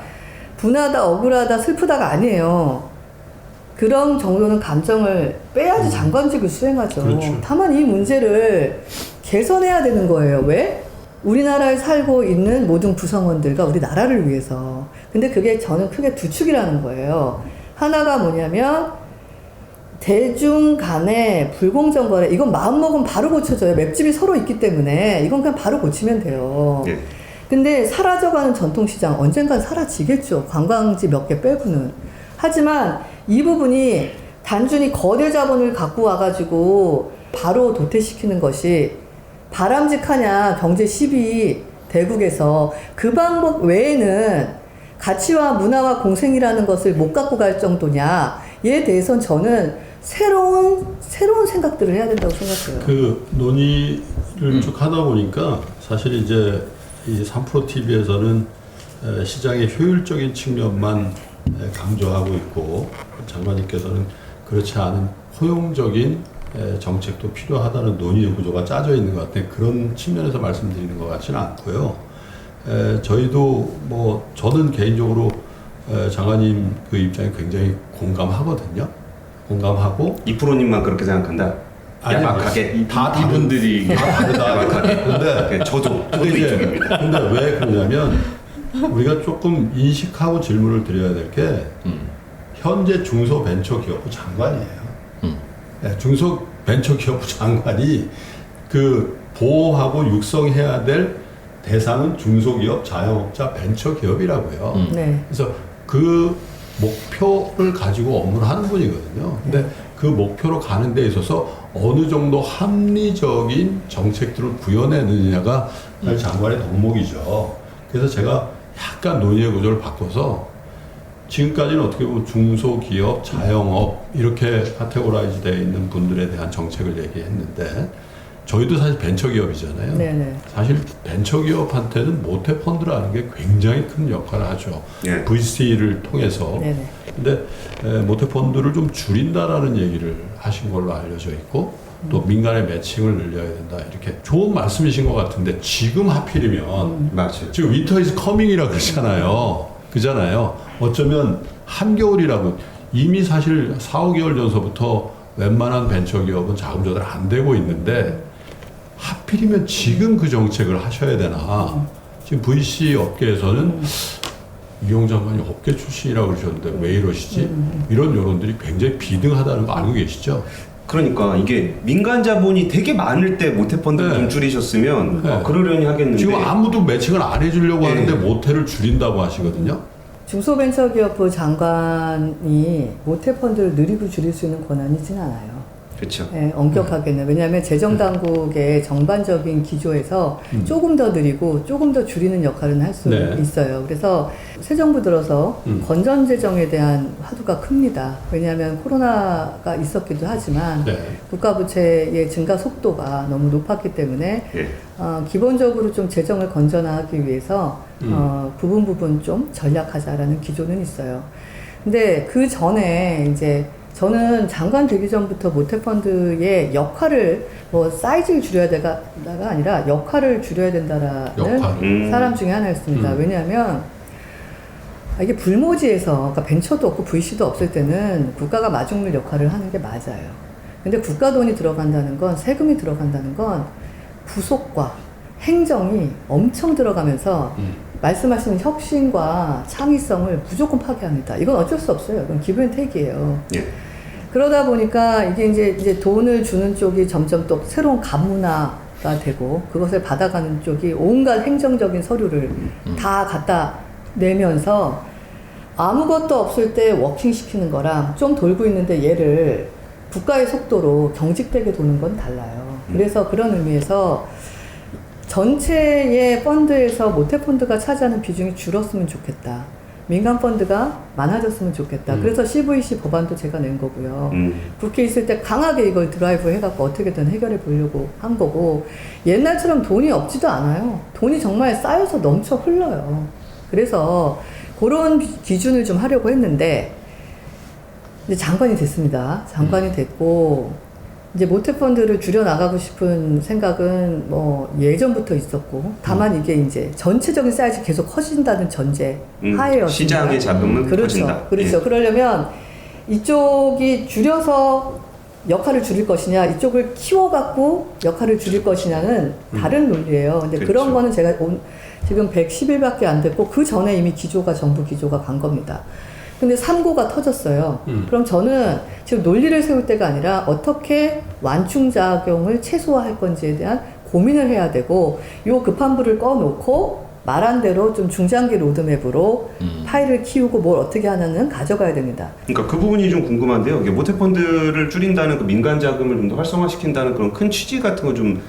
분하다, 억울하다, 슬프다가 아니에요. 그런 정도는 감정을 빼야지 장관직을 수행하죠. 그렇죠. 다만 이 문제를 개선해야 되는 거예요. 왜? 우리나라에 살고 있는 모든 구성원들과 우리 나라를 위해서. 근데 그게 저는 크게 두 축이라는 거예요. 하나가 뭐냐면 대중 간의 불공정 거래. 이건 마음먹으면 바로 고쳐져요. 맵집이 서로 있기 때문에 이건 그냥 바로 고치면 돼요. 예. 근데 사라져가는 전통시장 언젠간 사라지겠죠. 관광지 몇 개 빼고는. 하지만 이 부분이 단순히 거대 자본을 갖고 와가지고 바로 도태시키는 것이 바람직하냐, 경제 시비 대국에서. 그 방법 외에는 가치와 문화와 공생이라는 것을 못 갖고 갈 정도냐에 대해서는 저는 새로운 생각들을 해야 된다고 생각해요. 그 논의를 쭉 하다 보니까 사실 이제 이 3프로 TV에서는 시장의 효율적인 측면만 강조하고 있고 장관님께서는 그렇지 않은 포용적인 정책도 필요하다는 논의의 구조가 짜져 있는 것 같아요. 그런 측면에서 말씀드리는 것 같지는 않고요. 저희도 뭐 저는 개인적으로 장관님 그 입장에 굉장히 공감하거든요. 공감하고 2%님만 그렇게 생각한다. 야박하게 다 이분들이 다르다. 근데 네, 저도 이제 이쪽입니다. 근데 왜 그러냐면 우리가 조금 인식하고 질문을 드려야 될 게 현재 중소벤처기업부 장관이에요. 네, 중소벤처기업부 장관이 그 보호하고 육성해야 될 대상은 중소기업, 자영업자, 벤처기업이라고요. 네. 그래서 그 목표를 가지고 업무를 하는 분이거든요. 근데 그 목표로 가는 데 있어서 어느 정도 합리적인 정책들을 구현해내느냐가 사실 장관의 덕목이죠. 그래서 제가 약간 논의의 구조를 바꿔서 지금까지는 어떻게 보면 중소기업, 자영업 이렇게 카테고라이즈 되어 있는 분들에 대한 정책을 얘기했는데 저희도 사실 벤처기업이잖아요. 네네. 사실 벤처기업한테는 모태펀드라는 게 굉장히 큰 역할을 하죠. 예. VC를 통해서. 네네. 근데 모태펀드를 좀 줄인다라는 얘기를 하신 걸로 알려져 있고 또 민간의 매칭을 늘려야 된다. 이렇게 좋은 말씀이신 것 같은데 지금 하필이면 맞아요. 지금 윈터 이즈 커밍이라 그러잖아요. 그잖아요. 어쩌면 한겨울이라고 이미 사실 4, 5개월 전서부터 웬만한 벤처기업은 자금 조달 안 되고 있는데 하필이면 지금 그 정책을 하셔야 되나. 지금 VC 업계에서는 이용 장관이 업계 출신이라고 그러셨는데 왜 이러시지? 이런 여론들이 굉장히 비등하다는 거 알고 계시죠? 그러니까 이게 민간 자본이 되게 많을 때 모태펀드를 네. 좀 줄이셨으면 네. 그러려니 하겠는데 지금 아무도 매칭을 안 해주려고 네. 하는데 모태를 줄인다고 하시거든요. 중소벤처기업부 장관이 모태펀드를 느리고 줄일 수 있는 권한이 있지는 않아요. 그렇죠. 네, 엄격하게는. 왜냐하면 재정당국의 정반적인 기조에서 조금 더 느리고 조금 더 줄이는 역할은 할 수 네. 있어요. 그래서 새 정부 들어서 건전재정에 대한 화두가 큽니다. 왜냐하면 코로나가 있었기도 하지만 네. 국가부채의 증가 속도가 너무 높았기 때문에 예. 기본적으로 좀 재정을 건전화하기 위해서 부분 좀 전략하자라는 기조는 있어요. 근데 그 전에 이제 저는 장관 되기 전부터 모태펀드의 역할을 뭐 사이즈를 줄여야 되다가 아니라 역할을 줄여야 된다라는 사람 중에 하나였습니다. 왜냐하면 이게 불모지에서 그러니까 벤처도 없고 VC도 없을 때는 국가가 마중물 역할을 하는 게 맞아요. 근데 국가 돈이 들어간다는 건 세금이 들어간다는 건 부속과 행정이 엄청 들어가면서 말씀하시는 혁신과 창의성을 무조건 파괴합니다. 이건 어쩔 수 없어요. 이건 기브 택이에요. 예. 그러다 보니까 이게 이제 돈을 주는 쪽이 점점 또 새로운 간문화가 되고 그것을 받아가는 쪽이 온갖 행정적인 서류를 다 갖다 내면서 아무것도 없을 때 워킹 시키는 거랑 좀 돌고 있는데 얘를 국가의 속도로 경직되게 도는 건 달라요. 그래서 그런 의미에서 전체의 펀드에서 모태펀드가 차지하는 비중이 줄었으면 좋겠다. 민간 펀드가 많아졌으면 좋겠다. 그래서 CVC 법안도 제가 낸 거고요. 국회에 있을 때 강하게 이걸 드라이브 해갖고 어떻게든 해결해 보려고 한 거고 옛날처럼 돈이 없지도 않아요. 돈이 정말 쌓여서 넘쳐 흘러요. 그래서 그런 기준을 좀 하려고 했는데 이제 장관이 됐습니다. 장관이 됐고 이제 모태펀드를 줄여나가고 싶은 생각은 뭐 예전부터 있었고 다만 이게 이제 전체적인 사이즈 계속 커진다는 전제 하에였습니다. 시장의 자금은 그렇죠. 커진다. 그렇죠. 예. 그러려면 이쪽이 줄여서 역할을 줄일 것이냐 이쪽을 키워갖고 역할을 줄일 것이냐는 다른 논리예요. 근데 그렇죠. 그런 거는 제가 지금 110일밖에 안 됐고 그 전에 이미 정부 기조가 간 겁니다. 근데 3고가 터졌어요. 그럼 저는 지금 논리를 세울 때가 아니라 어떻게 완충작용을 최소화할 건지에 대한 고민을 해야 되고 요 급한 불을 꺼놓고 말한 대로 좀 중장기 로드맵으로 파일을 키우고 뭘 어떻게 하냐는 가져가야 됩니다. 그러니까 그 부분이 좀 궁금한데요. 이게 모태펀드를 줄인다는 그 민간 자금을 좀 더 활성화시킨다는 그런 큰 취지 같은 거 좀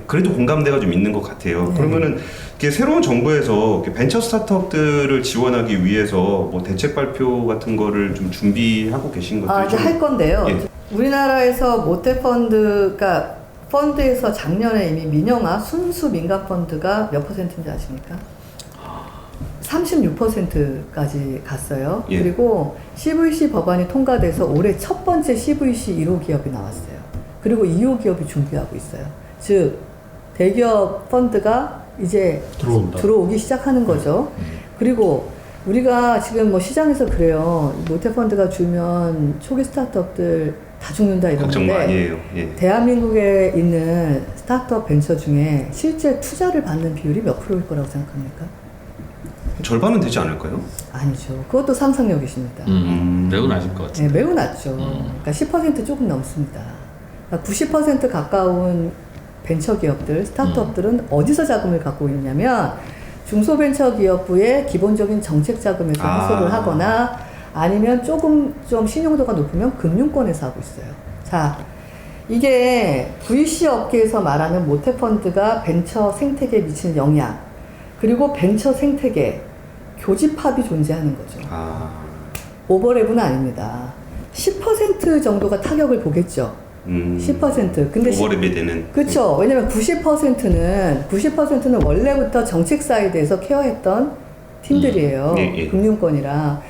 그래도 공감대가 좀 있는 것 같아요. 네. 그러면은 이게 새로운 정부에서 벤처 스타트업들을 지원하기 위해서 뭐 대책 발표 같은 거를 좀 준비하고 계신 것들이 이제 좀 할 건데요. 예. 우리나라에서 모태펀드가 펀드에서 작년에 이미 민영화 순수 민간 펀드가 몇 %인지 아십니까? 36%까지 갔어요. 예. 그리고 CVC 법안이 통과돼서 올해 첫 번째 CVC 1호 기업이 나왔어요. 그리고 2호 기업이 준비하고 있어요. 즉 대기업 펀드가 이제 들어오기 시작하는 거죠. 그리고 우리가 지금 뭐 시장에서 그래요. 모태펀드가 줄면 초기 스타트업들 다 죽는다 걱정 많이 이러는데 해요. 예. 대한민국에 있는 스타트업 벤처 중에 실제 투자를 받는 비율이 몇 프로일 거라고 생각합니까? 절반은 되지 않을까요? 아니죠. 그것도 상상력이십니다. 매우 낮을 것 같아요. 네, 매우 낮죠. 그러니까 10% 조금 넘습니다. 그러니까 90% 가까운 벤처 기업들, 스타트업들은 어디서 자금을 갖고 있냐면 중소벤처기업부의 기본적인 정책 자금에서 해소를 하거나 아니면 조금 좀 신용도가 높으면 금융권에서 하고 있어요. 자, 이게 VC 업계에서 말하는 모태펀드가 벤처 생태계에 미치는 영향, 그리고 벤처 생태계 교집합이 존재하는 거죠. 오버랩은 아닙니다. 10% 정도가 타격을 보겠죠. 10%. 근데 오버랩이 되는. 그렇죠. 왜냐면 90%는 원래부터 정책 사이드에서 케어했던 팀들이에요. 예. 금융권이라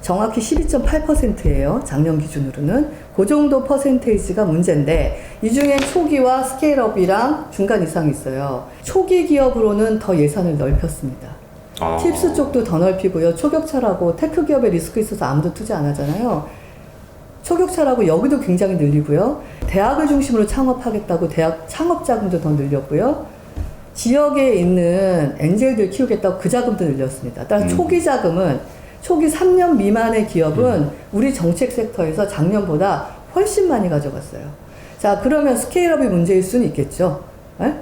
정확히 12.8%예요. 작년 기준으로는 그 정도 퍼센테이지가 문제인데 이 중에 초기와 스케일업이랑 중간 이상이 있어요. 초기 기업으로는 더 예산을 넓혔습니다. 팁스 쪽도 더 넓히고요. 초격차라고 테크 기업에 리스크 있어서 아무도 투자 안 하잖아요. 초격차라고 여기도 굉장히 늘리고요. 대학을 중심으로 창업하겠다고 대학 창업 자금도 더 늘렸고요. 지역에 있는 엔젤들 키우겠다고 그 자금도 늘렸습니다. 따라서 초기 자금은 초기 3년 미만의 기업은 우리 정책 섹터에서 작년보다 훨씬 많이 가져갔어요. 자, 그러면 스케일업이 문제일 수는 있겠죠.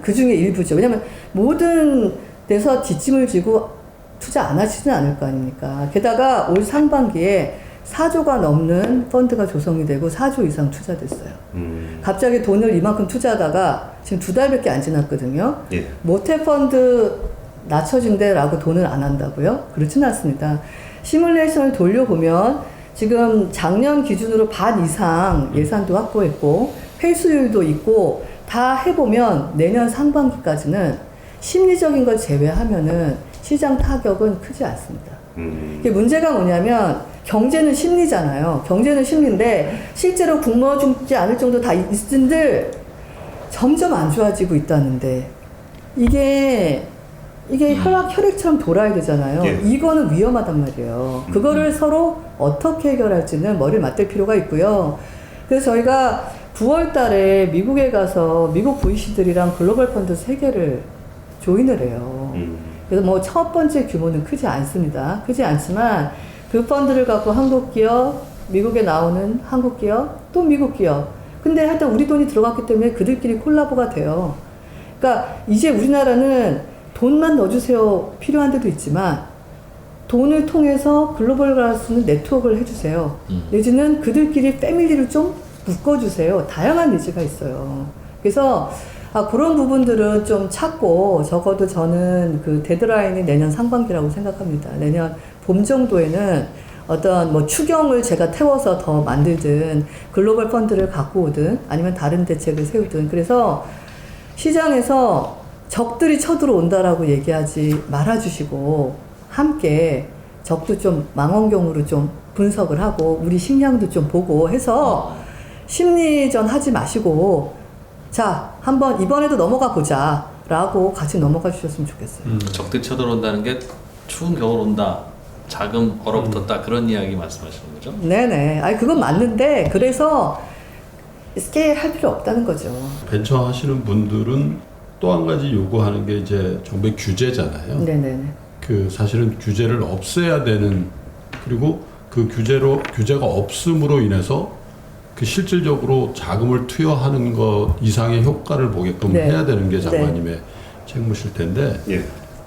그 중에 일부죠. 왜냐하면 모든 데서 뒷짐을 지고 투자 안 하시진 않을 거 아닙니까. 게다가 올 상반기에 4조가 넘는 펀드가 조성이 되고 4조 이상 투자됐어요. 갑자기 돈을 이만큼 투자하다가 지금 2달밖에 안 지났거든요. 예. 모태펀드 낮춰진대라고 돈을 안 한다고요? 그렇지는 않습니다. 시뮬레이션을 돌려보면 지금 작년 기준으로 반 이상 예산도 확보했고 회수율도 있고 다 해보면 내년 상반기까지는 심리적인 걸 제외하면은 시장 타격은 크지 않습니다. 이게 문제가 뭐냐면 경제는 심리잖아요. 경제는 심리인데 실제로 굶어 죽지 않을 정도 다 있은들 점점 안 좋아지고 있다는데 이게 혈액처럼 돌아야 되잖아요. 예. 이거는 위험하단 말이에요. 그거를 서로 어떻게 해결할지는 머리를 맞댈 필요가 있고요. 그래서 저희가 9월 달에 미국에 가서 미국 VC들이랑 글로벌 펀드 3개를 조인을 해요. 그래서 뭐 첫 번째 규모는 크지 않습니다. 크지 않지만 그 펀드를 갖고 한국 기업, 미국에 나오는 한국 기업, 또 미국 기업. 근데 하여튼 우리 돈이 들어갔기 때문에 그들끼리 콜라보가 돼요. 그러니까 이제 우리나라는 돈만 넣어주세요 필요한 데도 있지만 돈을 통해서 글로벌 갈 수 있는 네트워크를 해주세요. 내지는 그들끼리 패밀리를 좀 묶어주세요. 다양한 니즈가 있어요. 그래서 그런 부분들은 좀 찾고 적어도 저는 그 데드라인이 내년 상반기라고 생각합니다. 내년 봄 정도에는 어떤 뭐 추경을 제가 태워서 더 만들든 글로벌 펀드를 갖고 오든 아니면 다른 대책을 세우든 그래서 시장에서 적들이 쳐들어온다라고 얘기하지 말아주시고 함께 적도 좀 망원경으로 좀 분석을 하고 우리 식량도 좀 보고 해서 심리전 하지 마시고 자 한번 이번에도 넘어가 보자 라고 같이 넘어가 주셨으면 좋겠어요. 적들이 쳐들어온다는 게 추운 겨울 온다. 자금 얼어붙었다. 그런 이야기 말씀하시는 거죠? 네네. 아니 그건 맞는데 그래서 스케일 할 필요 없다는 거죠. 벤처 하시는 분들은 또 한 가지 요구하는 게 이제 정부의 규제잖아요. 네네네. 그 사실은 규제를 없애야 되는 그리고 그 규제가 없음으로 인해서 그 실질적으로 자금을 투여하는 것 이상의 효과를 보게끔 네. 해야 되는 게 장관님의 책무실 텐데 예.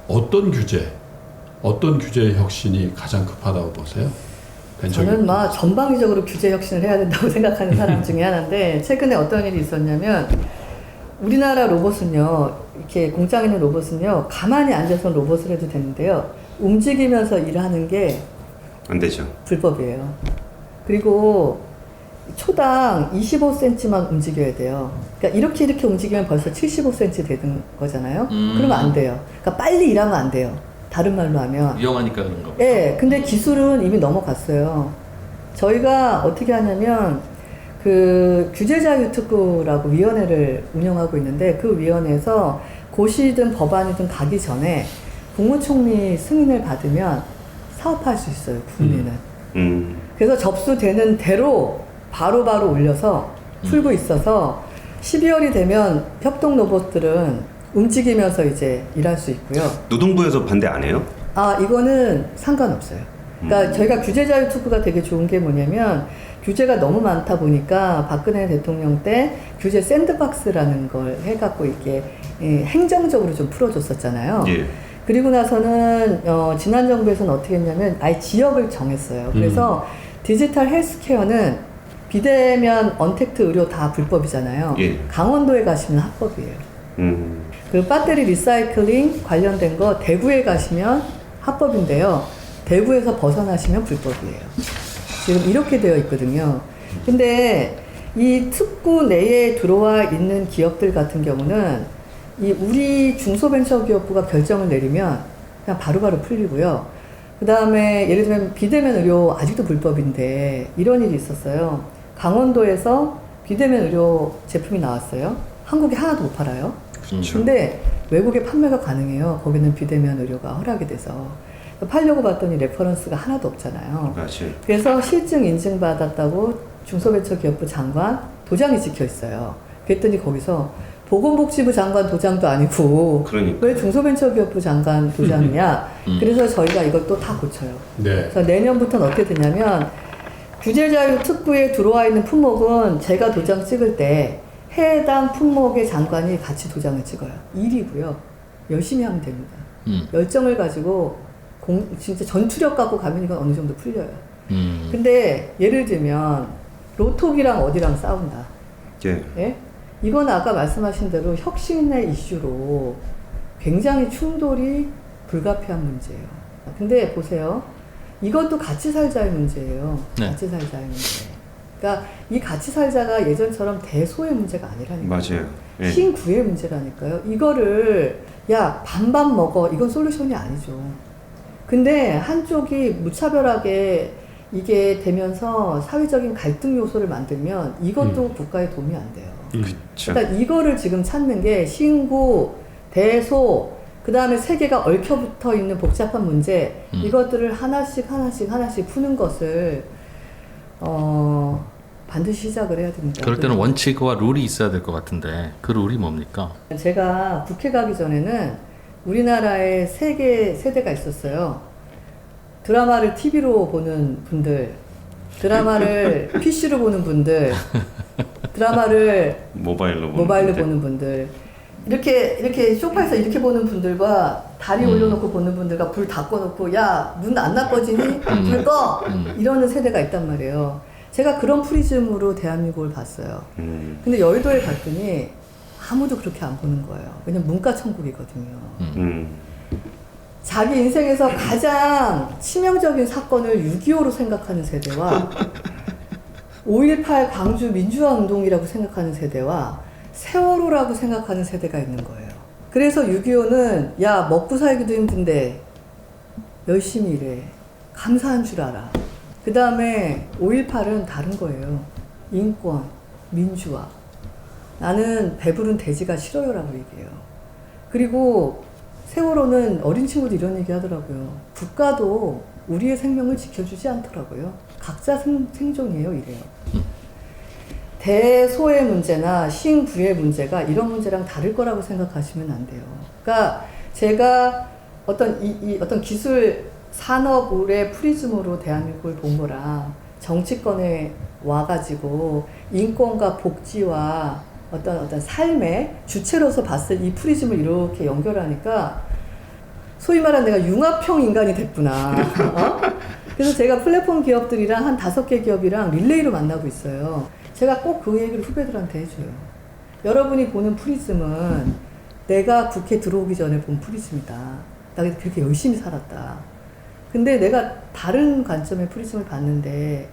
어떤 규제 혁신이 가장 급하다고 보세요? 저는 막 전방위적으로 규제 혁신을 해야 된다고 생각하는 사람 중에 하나인데 최근에 어떤 일이 있었냐면 우리나라 로봇은요 이렇게 공장에 있는 로봇은요 가만히 앉아서 로봇을 해도 되는데요 움직이면서 일하는 게 안 되죠. 불법이에요. 그리고 초당 25cm만 움직여야 돼요. 그러니까 이렇게 움직이면 벌써 75cm 되는 거잖아요. 그러면 안 돼요. 그러니까 빨리 일하면 안 돼요. 다른 말로 하면. 위험하니까 그런가 보다. 예, 근데 기술은 이미 넘어갔어요. 저희가 어떻게 하냐면 그 규제자유특구라고 위원회를 운영하고 있는데 그 위원회에서 고시든 법안이든 가기 전에 국무총리 승인을 받으면 사업할 수 있어요, 국내는. 그래서 접수되는 대로 바로바로 올려서 풀고 있어서 12월이 되면 협동 로봇들은 움직이면서 이제 일할 수 있고요. 노동부에서 반대 안 해요? 아, 이거는 상관없어요. 그러니까 저희가 규제자유 특구가 되게 좋은 게 뭐냐면 규제가 너무 많다 보니까 박근혜 대통령 때 규제 샌드박스라는 걸 해갖고 이게 행정적으로 좀 풀어줬었잖아요. 예. 그리고 나서는 지난 정부에서는 어떻게 했냐면 아예 지역을 정했어요. 그래서 디지털 헬스케어는 비대면 언택트 의료 다 불법이잖아요. 예. 강원도에 가시면 합법이에요. 그 배터리 리사이클링 관련된 거 대구에 가시면 합법인데요. 대구에서 벗어나시면 불법이에요. 지금 이렇게 되어 있거든요. 근데 이 특구 내에 들어와 있는 기업들 같은 경우는 이 우리 중소벤처기업부가 결정을 내리면 그냥 바로바로 풀리고요. 그 다음에 예를 들면 비대면 의료 아직도 불법인데 이런 일이 있었어요. 강원도에서 비대면 의료 제품이 나왔어요. 한국에 하나도 못 팔아요. 근데 외국에 판매가 가능해요. 거기는 비대면 의료가 허락이 돼서. 팔려고 봤더니 레퍼런스가 하나도 없잖아요. 맞아요. 그래서 실증 인증받았다고 중소벤처기업부 장관 도장이 찍혀 있어요. 그랬더니 거기서 보건복지부 장관 도장도 아니고 그러니까. 왜 중소벤처기업부 장관 도장이냐. 그래서 저희가 이것도 다 고쳐요. 네. 그래서 내년부터는 어떻게 되냐면 규제자유 특구에 들어와 있는 품목은 제가 도장 찍을 때 해당 품목의 장관이 같이 도장을 찍어요. 일이고요. 열심히 하면 됩니다. 열정을 가지고 진짜 전투력 갖고 가면 이건 어느 정도 풀려요. 근데 예를 들면 로톡이랑 어디랑 싸운다. 예. 예? 이건 아까 말씀하신 대로 혁신의 이슈로 굉장히 충돌이 불가피한 문제예요. 근데 보세요. 이것도 같이 살자의 문제예요. 네. 같이 살자의 문제. 그러니까 이 같이 살자가 예전처럼 대소의 문제가 아니라니까요. 맞아요. 예. 신구의 문제라니까요. 이거를 야 반반 먹어. 이건 솔루션이 아니죠. 근데 한쪽이 무차별하게 이게 되면서 사회적인 갈등 요소를 만들면 이것도 국가에 도움이 안 돼요. 그렇죠. 그러니까 이거를 지금 찾는 게 신구, 대소, 그 다음에 세 개가 얽혀붙어 있는 복잡한 문제 이것들을 하나씩 푸는 것을 반드시 시작을 해야 됩니다. 그럴 때는 원칙과 룰이 있어야 될 것 같은데 그 룰이 뭡니까? 제가 국회 가기 전에는 우리나라에 3개 세대가 있었어요. 드라마를 TV로 보는 분들, 드라마를 PC로 보는 분들, 드라마를 모바일로 보는 분들. 이렇게 소파에서 이렇게 보는 분들과 다리 올려놓고 보는 분들과 불 다 꺼놓고 야, 눈 안 나빠지니? 불 꺼! 이러는 세대가 있단 말이에요. 제가 그런 프리즘으로 대한민국을 봤어요. 근데 여의도에 갔더니 아무도 그렇게 안 보는 거예요. 왜냐면 문과 천국이거든요. 자기 인생에서 가장 치명적인 사건을 6.25로 생각하는 세대와 5.18 광주 민주화 운동이라고 생각하는 세대와 세월호라고 생각하는 세대가 있는 거예요. 그래서 6.25는 야 먹고 살기도 힘든데 열심히 일해. 감사한 줄 알아. 그 다음에 5.18은 다른 거예요. 인권, 민주화. 나는 배부른 돼지가 싫어요라고 얘기해요. 그리고 세월호는 어린 친구도 이런 얘기 하더라고요. 국가도 우리의 생명을 지켜주지 않더라고요. 각자 생존이에요, 이래요. 대소의 문제나 신구의 문제가 이런 문제랑 다를 거라고 생각하시면 안 돼요. 그러니까 제가 어떤 기술 산업의 프리즘으로 대한민국을 본 거랑 정치권에 와가지고 인권과 복지와 어떤 삶의 주체로서 봤을 이 프리즘을 이렇게 연결하니까 소위 말하는 내가 융합형 인간이 됐구나. 그래서 제가 플랫폼 기업들이랑 한 5개 기업이랑 릴레이로 만나고 있어요. 제가 꼭 그 얘기를 후배들한테 해줘요. 여러분이 보는 프리즘은 내가 국회 들어오기 전에 본 프리즘이다. 나 그렇게 열심히 살았다. 근데 내가 다른 관점의 프리즘을 봤는데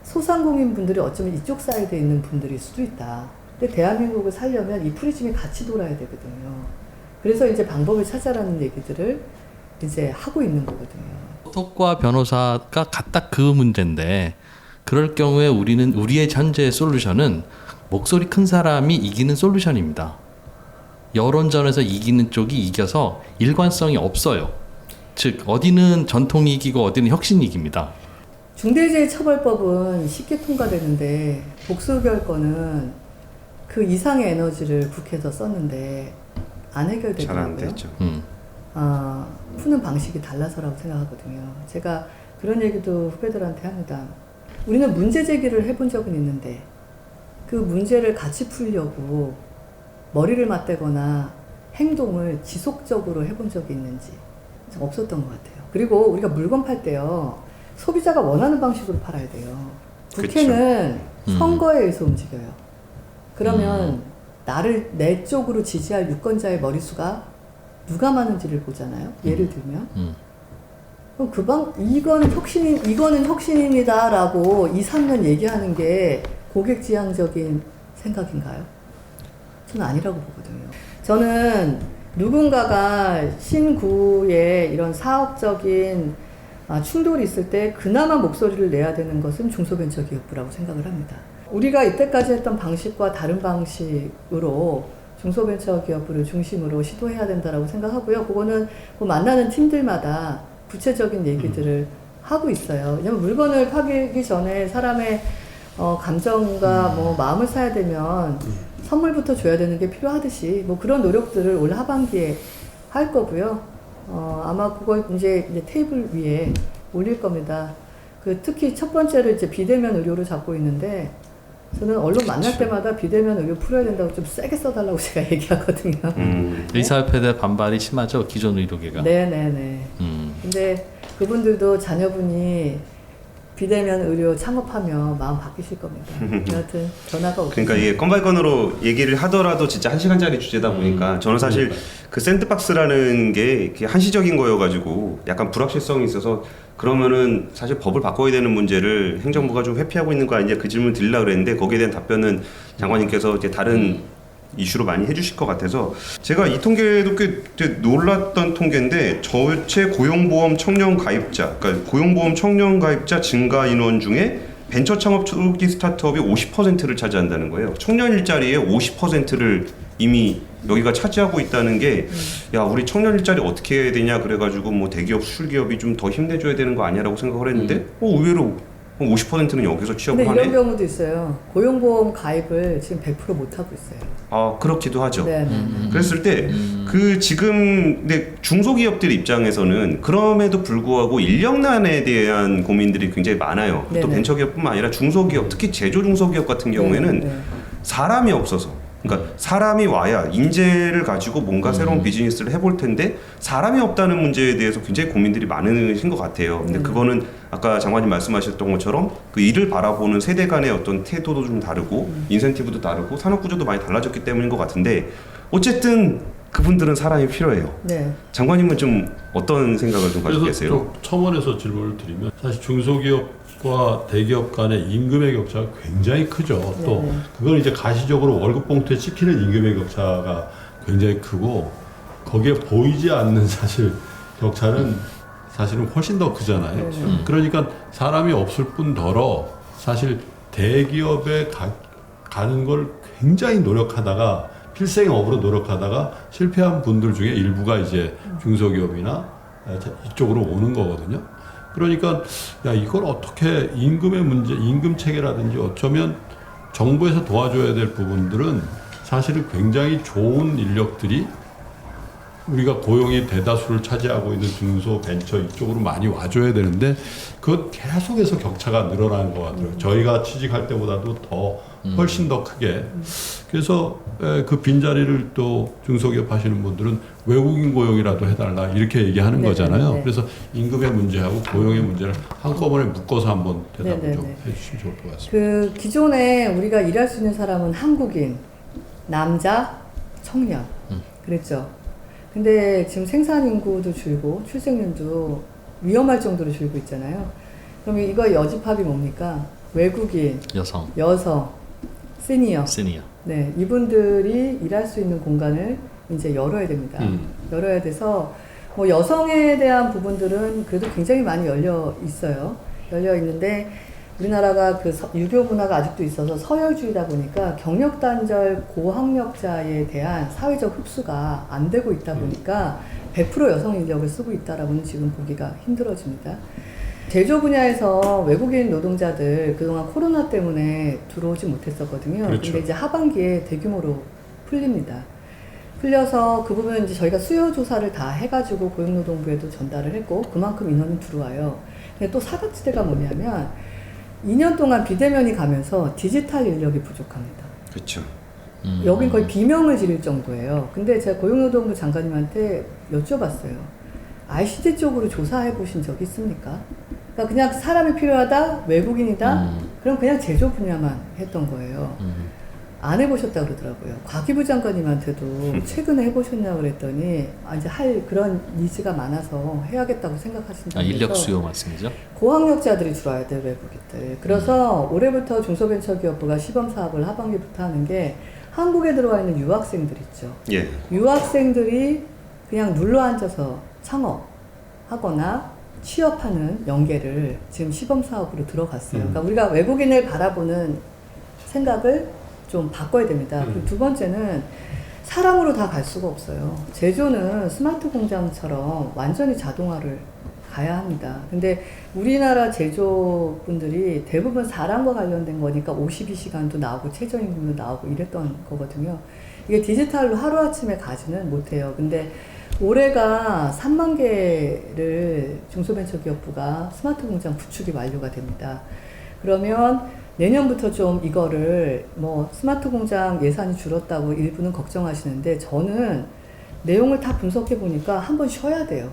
소상공인 분들이 어쩌면 이쪽 사이드에 있는 분들일 수도 있다. 근데 대한민국을 살려면 이 프리즘이 같이 돌아야 되거든요. 그래서 이제 방법을 찾아라는 얘기들을 이제 하고 있는 거거든요. 소속과 변호사가 각각 그 문제인데 그럴 경우에 우리의 현재의 솔루션은 목소리 큰 사람이 이기는 솔루션입니다. 여론전에서 이기는 쪽이 이겨서 일관성이 없어요. 즉 어디는 전통이 이기고 어디는 혁신이 이깁니다. 중대재해처벌법은 쉽게 통과되는데 복수결권은 그 이상의 에너지를 국회에서 썼는데 안 잘 안 해결되더라고요. 됐죠. 푸는 방식이 달라서라고 생각하거든요. 제가 그런 얘기도 후배들한테 합니다. 우리는 문제 제기를 해본 적은 있는데 그 문제를 같이 풀려고 머리를 맞대거나 행동을 지속적으로 해본 적이 있는지 없었던 것 같아요. 그리고 우리가 물건 팔 때요. 소비자가 원하는 방식으로 팔아야 돼요. 국회는 선거에 의해서 움직여요. 그러면 내 쪽으로 지지할 유권자의 머릿수가 누가 많은지를 보잖아요. 예를 들면. 그럼 이거는 혁신입니다라고 2, 3년 얘기하는 게 고객지향적인 생각인가요? 저는 아니라고 보거든요. 저는 누군가가 신구에 이런 사업적인 충돌이 있을 때 그나마 목소리를 내야 되는 것은 중소벤처기업부라고 생각을 합니다. 우리가 이때까지 했던 방식과 다른 방식으로 중소벤처기업부를 중심으로 시도해야 된다고 생각하고요. 그거는 뭐 만나는 팀들마다 구체적인 얘기들을 하고 있어요. 왜냐면 물건을 팔기 전에 사람의 감정과 뭐 마음을 사야 되면 선물부터 줘야 되는 게 필요하듯이 뭐 그런 노력들을 올 하반기에 할 거고요. 아마 그걸 이제 테이블 위에 올릴 겁니다. 특히 첫 번째로 이제 비대면 의료를 잡고 있는데 저는 언론 만날 때마다 비대면 의료 풀어야 된다고 좀 세게 써달라고 제가 얘기하거든요. 의사협회에 대한 반발이 심하죠. 기존 의료계가. 네네네. 근데 그분들도 자녀분이 비대면 의료 창업하며 마음 바뀌실 겁니다. 여하튼 전화가 오고. 그러니까 이게 건 바이 건으로 얘기를 하더라도 진짜 1시간짜리 주제다 보니까 저는 사실 그 샌드박스라는 게 이렇게 한시적인 거여가지고 약간 불확실성이 있어서 그러면은 사실 법을 바꿔야 되는 문제를 행정부가 좀 회피하고 있는 거 아니냐 그 질문을 드리려고 그랬는데 거기에 대한 답변은 장관님께서 이제 다른 이슈로 많이 해주실 것 같아서 제가 이 통계도 꽤 놀랐던 통계인데 전체 고용보험 청년 가입자, 그러니까 고용보험 청년 가입자 증가 인원 중에 벤처 창업 초기 스타트업이 50%를 차지한다는 거예요. 청년 일자리의 50%를 이미 여기가 차지하고 있다는 게 야 우리 청년 일자리 어떻게 해야 되냐 그래가지고 뭐 대기업 수출기업이 좀 더 힘내줘야 되는 거 아니야라고 생각을 했는데 의외로 50%는 여기서 취업을 근데 하네. 이런 경우도 있어요. 고용보험 가입을 지금 100% 못 하고 있어요. 그렇기도 하죠. 네. 그랬을 때 그 지금 근데 중소기업들 입장에서는 그럼에도 불구하고 인력난에 대한 고민들이 굉장히 많아요. 또 네네. 벤처기업뿐만 아니라 중소기업, 특히 제조 중소기업 같은 경우에는 네. 사람이 없어서. 그러니까 사람이 와야 인재를 가지고 뭔가 새로운 비즈니스를 해볼 텐데 사람이 없다는 문제에 대해서 굉장히 고민들이 많으신 것 같아요. 근데 그거는 아까 장관님 말씀하셨던 것처럼 그 일을 바라보는 세대 간의 어떤 태도도 좀 다르고 인센티브도 다르고 산업 구조도 많이 달라졌기 때문인 것 같은데 어쨌든 그분들은 사람이 필요해요. 네. 장관님은 좀 어떤 생각을 좀 가지고 그래서 계세요? 좀 첨언해서 질문을 드리면 사실 중소기업과 대기업 간의 임금의 격차가 굉장히 크죠. 또 네. 그걸 이제 가시적으로 월급 봉투에 찍히는 임금의 격차가 굉장히 크고 거기에 보이지 않는 사실 격차는 사실은 훨씬 더 크잖아요. 그러니까 사람이 없을 뿐더러 사실 대기업에 가는 걸 굉장히 노력하다가 필생업으로 노력하다가 실패한 분들 중에 일부가 이제 중소기업이나 이쪽으로 오는 거거든요. 그러니까 야 이걸 어떻게 임금의 문제, 임금 체계라든지 어쩌면 정부에서 도와줘야 될 부분들은 사실은 굉장히 좋은 인력들이 우리가 고용의 대다수를 차지하고 있는 중소 벤처 이쪽으로 많이 와줘야 되는데 그건 계속해서 격차가 늘어나는 것 같아요. 저희가 취직할 때보다도 더 훨씬 더 크게. 그래서 그 빈자리를 또 중소기업 하시는 분들은 외국인 고용이라도 해달라 이렇게 얘기하는 거잖아요. 그래서 임금의 문제하고 고용의 문제를 한꺼번에 묶어서 한번 대답을 좀 해주시면 좋을 것 같습니다. 그 기존에 우리가 일할 수 있는 사람은 한국인, 남자, 청년 그랬죠. 근데 지금 생산 인구도 줄고 출생률도 위험할 정도로 줄고 있잖아요. 그럼 이거 여집합이 뭡니까? 외국인, 여성, 시니어. 네, 이분들이 일할 수 있는 공간을 이제 열어야 됩니다. 열어야 돼서 뭐 여성에 대한 부분들은 그래도 굉장히 많이 열려 있어요. 열려 있는데 우리나라가 그 유교 문화가 아직도 있어서 서열주의다 보니까 경력 단절 고학력자에 대한 사회적 흡수가 안 되고 있다 보니까 100% 여성 인력을 쓰고 있다라고는 지금 보기가 힘들어집니다. 제조 분야에서 외국인 노동자들 그동안 코로나 때문에 들어오지 못했었거든요. 그렇죠. 근데 이제 하반기에 대규모로 풀립니다. 풀려서 그 부분은 이제 저희가 수요 조사를 다 해가지고 고용노동부에도 전달을 했고 그만큼 인원이 들어와요. 근데 또 사각지대가 뭐냐면 2년 동안 비대면이 가면서 디지털 인력이 부족합니다. 그렇죠. 여긴 거의 비명을 지를 정도예요. 근데 제가 고용노동부 장관님한테 여쭤봤어요. ICT 쪽으로 조사해 보신 적 있습니까? 그러니까 그냥 사람이 필요하다, 외국인이다, 그럼 그냥 제조 분야만 했던 거예요. 안 해보셨다고 그러더라고요. 과기부 장관님한테도 최근에 해보셨냐고 그랬더니 이제 할 그런 니즈가 많아서 해야겠다고 생각하신다고 인력 수요 말씀이죠? 고학력자들이 들어와야 돼요, 외국인들. 그래서 올해부터 중소벤처기업부가 시범사업을 하반기부터 하는 게 한국에 들어와 있는 유학생들 있죠. 예. 유학생들이 그냥 눌러앉아서 창업하거나 취업하는 연계를 지금 시범사업으로 들어갔어요. 그러니까 우리가 외국인을 바라보는 생각을 좀 바꿔야 됩니다. 그리고 두 번째는 사람으로 다 갈 수가 없어요. 제조는 스마트 공장처럼 완전히 자동화를 가야 합니다. 근데 우리나라 제조분들이 대부분 사람과 관련된 거니까 52시간도 나오고 최저임금도 나오고 이랬던 거거든요. 이게 디지털로 하루아침에 가지는 못해요. 근데 올해가 3만 개를 중소벤처기업부가 스마트 공장 구축이 완료가 됩니다. 그러면 내년부터 좀 이거를 뭐 스마트 공장 예산이 줄었다고 일부는 걱정하시는데 저는 내용을 다 분석해 보니까 한번 쉬어야 돼요.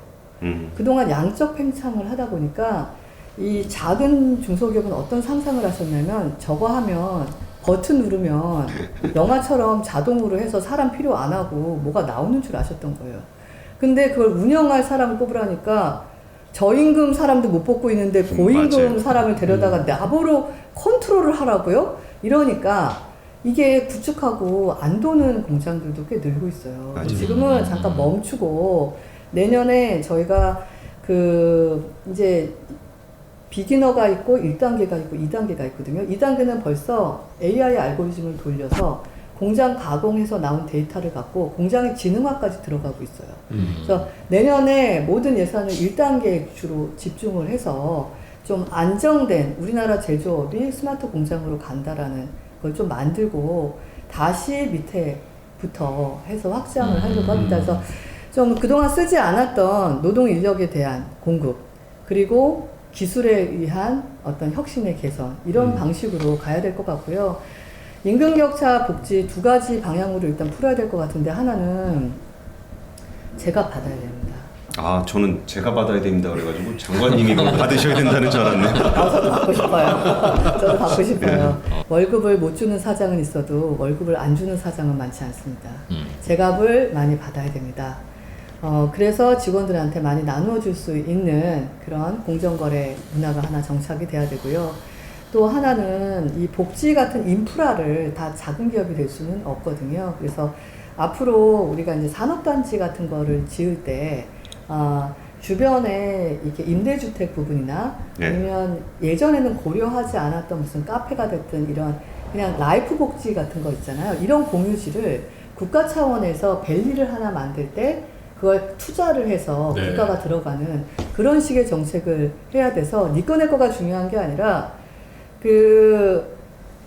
그동안 양적 팽창을 하다 보니까 이 작은 중소기업은 어떤 상상을 하셨냐면 저거 하면 버튼 누르면 영화처럼 자동으로 해서 사람 필요 안 하고 뭐가 나오는 줄 아셨던 거예요. 근데 그걸 운영할 사람을 뽑으라니까 저임금 사람도 못 뽑고 있는데 고임금 맞아요. 사람을 데려다가 나보러 컨트롤을 하라고요? 이러니까 이게 구축하고 안 도는 공장들도 꽤 늘고 있어요. 맞아요. 지금은 잠깐 멈추고 내년에 저희가 그 이제 비기너가 있고 1단계가 있고 2단계가 있거든요. 2단계는 벌써 AI 알고리즘을 돌려서 공장 가공해서 나온 데이터를 갖고 공장의 지능화까지 들어가고 있어요. 그래서 내년에 모든 예산을 1단계 주로 집중을 해서 좀 안정된 우리나라 제조업이 스마트 공장으로 간다라는 걸 좀 만들고 다시 밑에부터 해서 확장을 하려고 합니다. 그래서 좀 그동안 쓰지 않았던 노동 인력에 대한 공급 그리고 기술에 의한 어떤 혁신의 개선 이런 방식으로 가야 될 것 같고요. 임금격차 복지 두 가지 방향으로 일단 풀어야 될 것 같은데 하나는 제가 받아야 됩니다. 아, 저는 제가 받아야 됩니다. 그래가지고 장관님이 그걸 받으셔야 된다는 줄 알았네요. 저도 받고 싶어요. 저도 받고 싶어요. 월급을 못 주는 사장은 있어도 월급을 안 주는 사장은 많지 않습니다. 제값을 많이 받아야 됩니다. 그래서 직원들한테 많이 나누어 줄 수 있는 그런 공정거래 문화가 하나 정착이 돼야 되고요. 또 하나는 이 복지 같은 인프라를 다 작은 기업이 될 수는 없거든요. 그래서 앞으로 우리가 이제 산업단지 같은 거를 지을 때, 주변에 이렇게 임대주택 부분이나 네. 아니면 예전에는 고려하지 않았던 무슨 카페가 됐든 이런 그냥 라이프 복지 같은 거 있잖아요. 이런 공유지를 국가 차원에서 밸리를 하나 만들 때 그걸 투자를 해서 네. 국가가 들어가는 그런 식의 정책을 해야 돼서 니 거 내 거가 중요한 게 아니라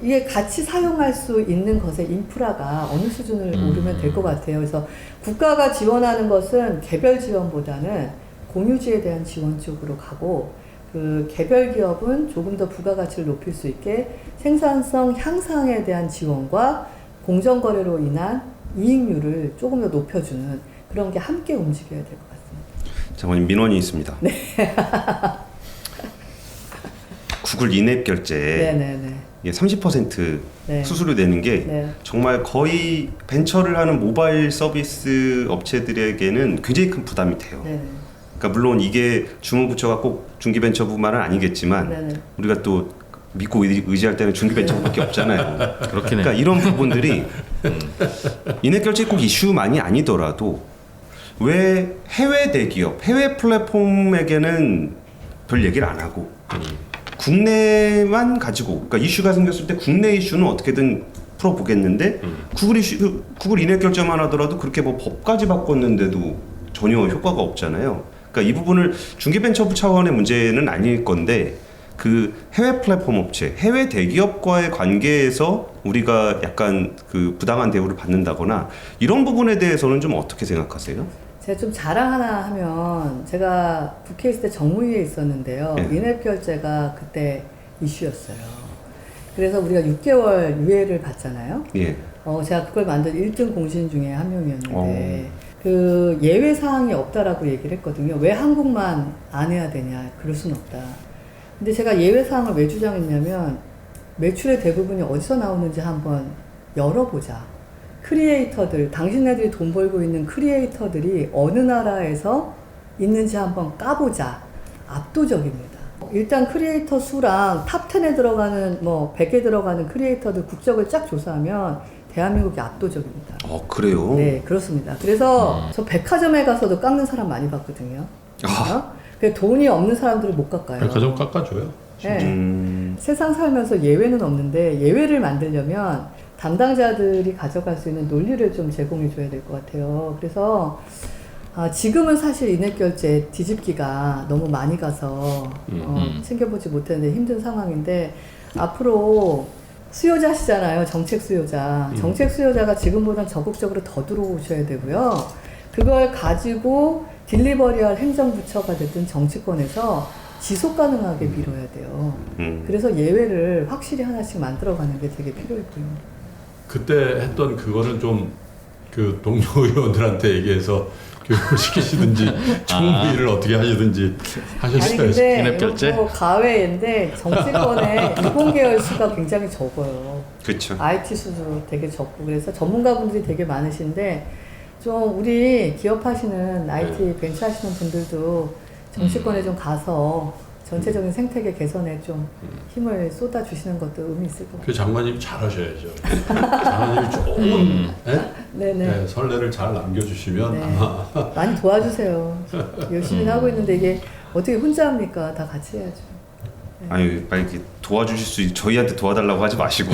이게 같이 사용할 수 있는 것의 인프라가 어느 수준을 오르면 될 것 같아요. 그래서 국가가 지원하는 것은 개별 지원보다는 공유지에 대한 지원 쪽으로 가고 그 개별 기업은 조금 더 부가가치를 높일 수 있게 생산성 향상에 대한 지원과 공정거래로 인한 이익률을 조금 더 높여주는 그런 게 함께 움직여야 될 것 같습니다. 장관님 민원이 있습니다. 네. 구글 인앱 결제 네네네. 이게 30% 네. 수수료 내는 게 네. 정말 거의 벤처를 하는 모바일 서비스 업체들에게는 굉장히 큰 부담이 돼요. 네네. 그러니까 물론 이게 주무부처가 꼭 중기벤처부만은 아니겠지만 네네. 우리가 또 믿고 의지할 때는 중기벤처밖에 없잖아요. 그렇긴 해요. 그러니까 이런 부분들이 인앱 결제 꼭 이슈만이 아니더라도 왜 해외 대기업, 해외 플랫폼에게는 별 얘기를 안 하고 국내만 가지고, 그러니까 이슈가 생겼을 때 국내 이슈는 어떻게든 풀어보겠는데 구글 인앱 결제만 하더라도 그렇게 뭐 법까지 바꿨는데도 전혀 효과가 없잖아요. 그러니까 이 부분을 중개벤처부 차원의 문제는 아닐 건데 그 해외 플랫폼 업체, 해외 대기업과의 관계에서 우리가 약간 그 부당한 대우를 받는다거나 이런 부분에 대해서는 좀 어떻게 생각하세요? 제가 좀 자랑 하나 하면 제가 국회에 있을 때 정무위에 있었는데요. 네. 인앱 결제가 그때 이슈였어요. 그래서 우리가 6개월 유예를 받잖아요. 예. 제가 그걸 만든 1등 공신 중에 한 명이었는데 그 예외 사항이 없다라고 얘기를 했거든요. 왜 한국만 안 해야 되냐? 그럴 수는 없다. 근데 제가 예외 사항을 왜 주장했냐면 매출의 대부분이 어디서 나오는지 한번 열어보자. 크리에이터들, 당신네들이 돈 벌고 있는 크리에이터들이 어느 나라에서 있는지 한번 까보자. 압도적입니다. 일단 크리에이터 수랑 탑10에 들어가는 뭐 100에 들어가는 크리에이터들 국적을 쫙 조사하면 대한민국이 압도적입니다. 그래요? 네, 그렇습니다. 그래서 저 백화점에 가서도 깎는 사람 많이 봤거든요. 그 돈이 없는 사람들을 못 깎아요. 백화점 깎아줘요. 네. 세상 살면서 예외는 없는데 예외를 만들려면 담당자들이 가져갈 수 있는 논리를 좀 제공해 줘야 될 것 같아요. 그래서 지금은 사실 인앱결제 뒤집기가 너무 많이 가서 챙겨보지 못했는데 힘든 상황인데 앞으로 수요자시잖아요. 정책 수요자. 정책 수요자가 지금보다 적극적으로 더 들어오셔야 되고요. 그걸 가지고 딜리버리할 행정부처가 됐든 정치권에서 지속 가능하게 밀어야 돼요. 그래서 예외를 확실히 하나씩 만들어가는 게 되게 필요해 보입니다. 그때 했던 그거는 좀 그 동료 의원들한테 얘기해서 교육을 시키시든지 총무위를 어떻게 하시든지 하셨어요. 인앱 결제? 뭐 가외인데 정치권의 이공계열 수가 굉장히 적어요. 그렇죠. IT 수도 되게 적고 그래서 전문가분들이 되게 많으신데 좀 우리 기업하시는 IT 벤처 하시는 분들도 정치권에 좀 가서 전체적인 생태계 개선에 좀 힘을 쏟아주시는 것도 의미 있을 것 같아요. 그 장관님 잘하셔야죠. 장관님이 조금 네, 선례를 잘 남겨주시면 네. 아마 많이 도와주세요. 열심히 하고 있는데 이게 어떻게 혼자 합니까? 다 같이 해야죠. 아니 빨리 이렇게 도와주실 수 저희한테 도와달라고 하지 마시고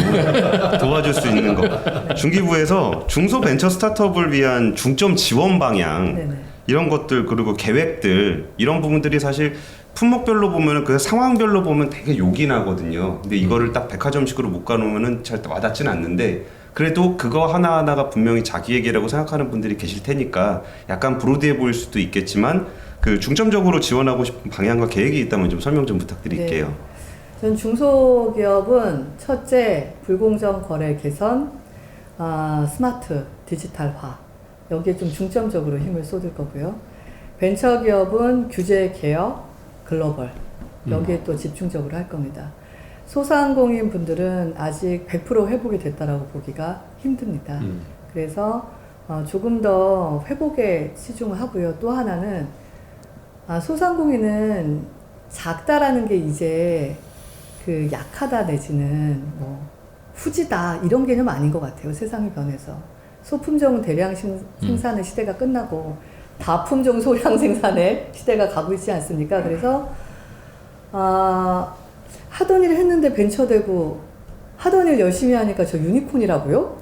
도와줄 수 있는 거 중기부에서 중소벤처 스타트업을 위한 중점 지원 방향 네네. 이런 것들 그리고 계획들 이런 부분들이 사실 품목별로 보면은 그 상황별로 보면 되게 요긴하거든요. 근데 이거를 딱 백화점식으로 묶어놓으면은 잘 와닿지는 않는데 그래도 그거 하나하나가 분명히 자기에게라고 생각하는 분들이 계실 테니까 약간 브로드해 보일 수도 있겠지만 그 중점적으로 지원하고 싶은 방향과 계획이 있다면 좀 설명 좀 부탁드릴게요. 네. 전 중소기업은 첫째 불공정 거래 개선, 스마트 디지털화 여기에 좀 중점적으로 힘을 쏟을 거고요. 벤처기업은 규제 개혁, 글로벌 여기에 또 집중적으로 할 겁니다. 소상공인 분들은 아직 100% 회복이 됐다라고 보기가 힘듭니다. 그래서 조금 더 회복에 치중을 하고요. 또 하나는 소상공인은 작다라는 게 이제 그 약하다 내지는 뭐 후지다 이런 개념 아닌 것 같아요. 세상이 변해서 소품종 대량 생산의 시대가 끝나고 다품종 소량 생산의 시대가 가고 있지 않습니까? 그래서 하던 일 했는데 벤처되고 하던 일 열심히 하니까 저 유니콘이라고요?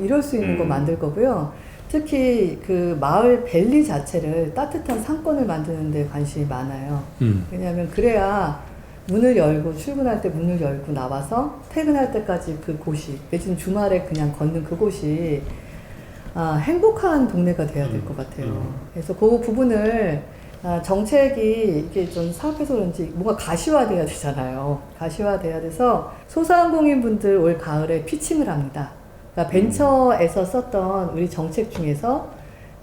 이럴 수 있는 거 만들 거고요. 특히 그 마을 밸리 자체를 따뜻한 상권을 만드는 데 관심이 많아요. 왜냐하면 그래야 문을 열고 출근할 때 문을 열고 나와서 퇴근할 때까지 그곳이 내지는 주말에 그냥 걷는 그곳이 행복한 동네가 돼야 될 것 같아요. 그래서 그 부분을 정책이 이게 좀 사업해서 그런지 뭔가 가시화돼야 되잖아요. 가시화돼야 돼서 소상공인 분들 올 가을에 피칭을 합니다. 그러니까 벤처에서 썼던 우리 정책 중에서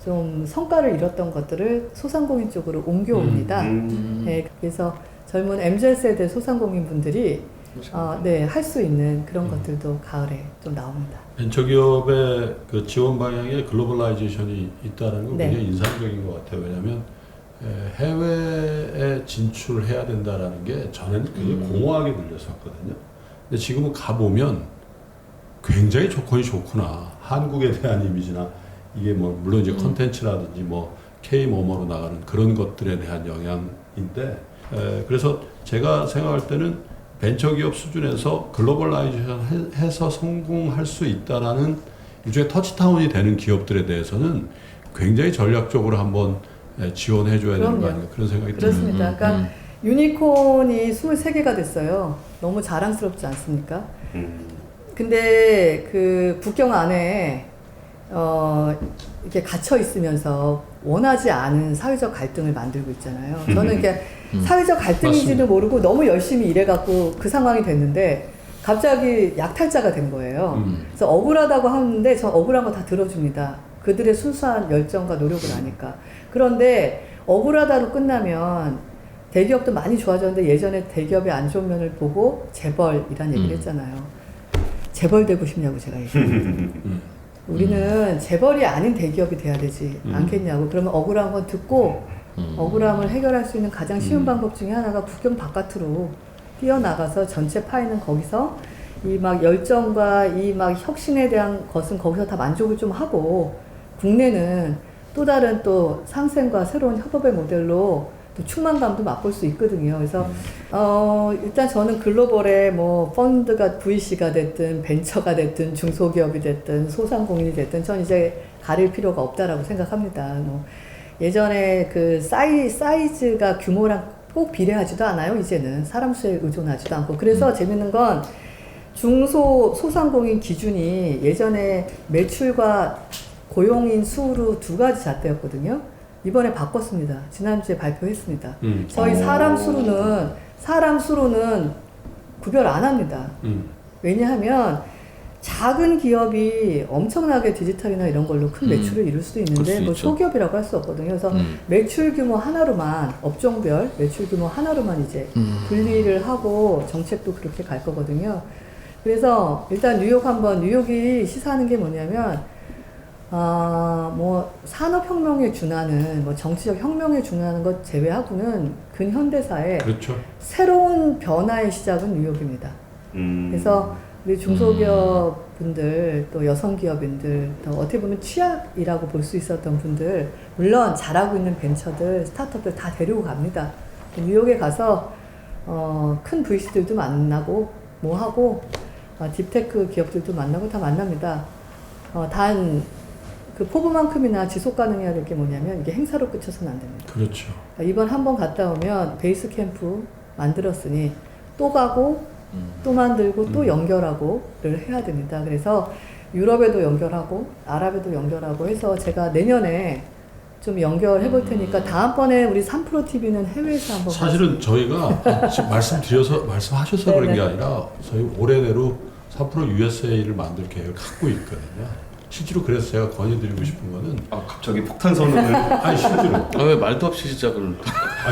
좀 성과를 이뤘던 것들을 소상공인 쪽으로 옮겨옵니다. 네, 그래서 젊은 MZ세대 소상공인 분들이 할 수 있는 그런 것들도 가을에 좀 나옵니다. 벤처기업의 그 지원 방향에 글로벌라이제이션이 있다는 건 네. 굉장히 인상적인 것 같아요. 왜냐하면 해외에 진출해야 된다라는 게 전에는 굉장히 공허하게 들렸었거든요. 근데 지금은 가보면 굉장히 조건이 좋구나. 한국에 대한 이미지나 이게 뭐 물론 이제 컨텐츠라든지 뭐 K 뭐뭐로 나가는 그런 것들에 대한 영향인데 그래서 제가 생각할 때는 벤처기업 수준에서 글로벌라이제이션 해서 성공할 수 있다라는 일종의 터치타운이 되는 기업들에 대해서는 굉장히 전략적으로 한번 지원해 줘야 되는 거 그럼요. 아닌가 그런 생각이 듭니다. 그렇습니다. 그러니까 유니콘이 23개가 됐어요. 너무 자랑스럽지 않습니까? 근데 그 국경 안에 이렇게 갇혀 있으면서 원하지 않은 사회적 갈등을 만들고 있잖아요. 저는 이렇게 사회적 갈등인지도 모르고 너무 열심히 일해갖고 그 상황이 됐는데 갑자기 약탈자가 된 거예요. 그래서 억울하다고 하는데 저 억울한 거 다 들어줍니다. 그들의 순수한 열정과 노력을 아니까. 그런데 억울하다로 끝나면 대기업도 많이 좋아졌는데 예전에 대기업의 안 좋은 면을 보고 재벌이란 얘기를 했잖아요. 재벌 되고 싶냐고 제가 얘기했어요. 우리는 재벌이 아닌 대기업이 돼야 되지 않겠냐고. 그러면 억울한 건 듣고 억울함을 해결할 수 있는 가장 쉬운 방법 중에 하나가 국경 바깥으로 뛰어나가서 전체 파이는 거기서 이 막 열정과 이 막 혁신에 대한 것은 거기서 다 만족을 좀 하고 국내는 또 다른 또 상생과 새로운 협업의 모델로 또 충만감도 맛볼 수 있거든요. 그래서 일단 저는 글로벌에 뭐 펀드가 VC가 됐든 벤처가 됐든 중소기업이 됐든 소상공인이 됐든 전 이제 가릴 필요가 없다라고 생각합니다. 뭐 예전에 그 사이즈가 규모랑 꼭 비례하지도 않아요. 이제는 사람 수에 의존하지도 않고. 그래서 재밌는 건 소상공인 기준이 예전에 매출과 고용인 수로 두 가지 잣대였거든요. 이번에 바꿨습니다. 지난주에 발표했습니다. 저희 사람 수로는 구별 안 합니다. 왜냐하면 작은 기업이 엄청나게 디지털이나 이런 걸로 큰 매출을 이룰 수도 있는데 뭐 소기업이라고 할 수 없거든요. 그래서 매출 규모 하나로만 업종별 매출 규모 하나로만 이제 분리를 하고 정책도 그렇게 갈 거거든요. 그래서 일단 뉴욕이 시사하는 게 뭐냐면 뭐 산업혁명에 준하는 뭐 정치적 혁명에 준하는 것 제외하고는 근현대사에 그렇죠. 새로운 변화의 시작은 뉴욕입니다. 그래서 우리 중소기업 분들 또 여성기업인들 또 어떻게 보면 취약이라고 볼 수 있었던 분들 물론 잘하고 있는 벤처들 스타트업들 다 데리고 갑니다. 뉴욕에 가서 큰 VC들도 만나고 뭐 하고 딥테크 기업들도 만나고 다 만납니다. 단 그 포부만큼이나 지속 가능해야 될 게 뭐냐면 이게 행사로 끝쳐서는 안 됩니다. 그렇죠. 이번 한번 갔다 오면 베이스 캠프 만들었으니 또 가고 또 만들고 또 연결하고를 해야 됩니다. 그래서 유럽에도 연결하고 아랍에도 연결하고 해서 제가 내년에 좀 연결해 볼 테니까 다음번에 우리 3프로TV는 해외에서 한번 사실은 저희가 지금 말씀하셔서 그런 게 아니라 저희 올해내로 4% USA를 만들 계획을 갖고 있거든요. 실제로 그래서 제가 건의드리고 싶은 거는 갑자기 폭탄 선언을 아니 실제로 왜 말도 없이 시작을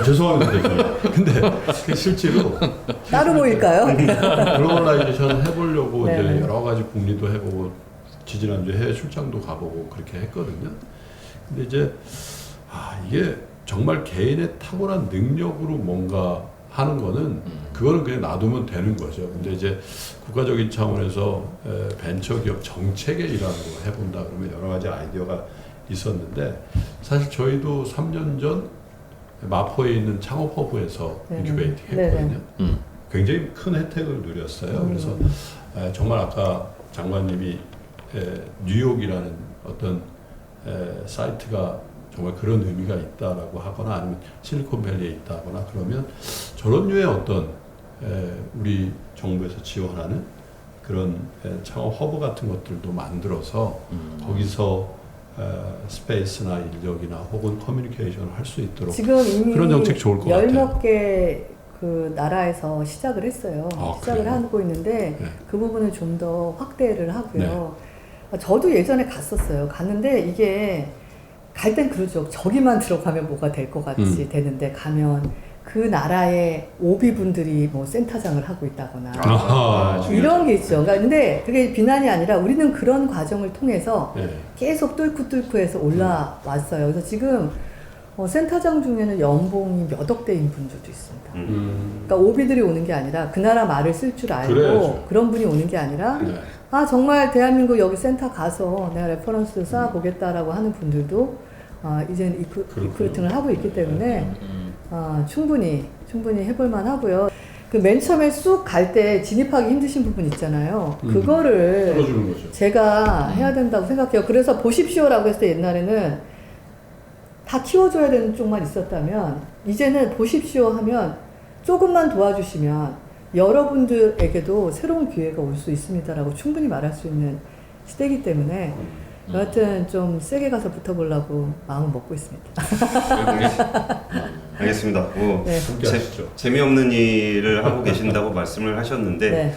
죄송합니다. 근데 실제로 따로 모일까요? 글로벌라이제이션 해보려고 이제 네네. 여러 가지 국리도 해보고 지지난주에 해외 출장도 가보고 그렇게 했거든요. 근데 이제 이게 정말 개인의 타고난 능력으로 뭔가 하는 거는 그거는 그냥 놔두면 되는 거죠. 근데 이제 국가적인 차원에서 벤처기업 정책의 일환으로 해본다 그러면 여러 가지 아이디어가 있었는데 사실 저희도 3년 전 마포에 있는 창업허브에서 인큐베이팅 했거든요. 굉장히 큰 혜택을 누렸어요. 그래서 정말 아까 장관님이 뉴욕이라는 어떤 사이트가 정말 그런 의미가 있다라고 하거나 아니면 실리콘밸리에 있다거나 그러면 저런 류의 어떤 우리 정부에서 지원하는 그런 창업 허브 같은 것들도 만들어서 거기서 스페이스나 인력이나 혹은 커뮤니케이션을 할 수 있도록 지금 이미 그런 정책 좋을 것 같아요. 10몇 개 그 나라에서 시작을 했어요. 시작을 그래요? 하고 있는데 네. 그 부분을 좀 더 확대를 하고요. 저도 예전에 갔었어요. 갔는데 이게 갈 땐 그러죠. 저기만 들어가면 뭐가 될 것 같이 되는데 가면 그 나라의 오비분들이 뭐 센터장을 하고 있다거나 이런 게 있죠. 그러니까 근데 그게 비난이 아니라 우리는 그런 과정을 통해서 계속 뚫고 해서 올라왔어요. 그래서 지금 센터장 중에는 연봉이 몇 억대인 분들도 있습니다. 그러니까 오비들이 오는 게 아니라 그 나라 말을 쓸 줄 알고 그래야죠. 그런 분이 오는 게 아니라 정말 대한민국 여기 센터 가서 내가 레퍼런스 쌓아보겠다라고 하는 분들도 이제는 리크루팅을 하고 있기 때문에 충분히 해볼만 하고요. 그 맨 처음에 쑥 갈 때 진입하기 힘드신 부분 있잖아요. 그거를 풀어주는 거죠. 제가 해야 된다고 생각해요. 그래서 보십시오라고 했을 때 옛날에는 다 키워줘야 되는 쪽만 있었다면 이제는 보십시오 하면 조금만 도와주시면 여러분들에게도 새로운 기회가 올 수 있습니다라고 충분히 말할 수 있는 시대이기 때문에 여하튼 좀 세게 가서 붙어보려고 마음을 먹고 있습니다. 알겠습니다. 뭐 네. 함께 하시죠. 재미없는 일을 하고 계신다고 말씀을 하셨는데 네.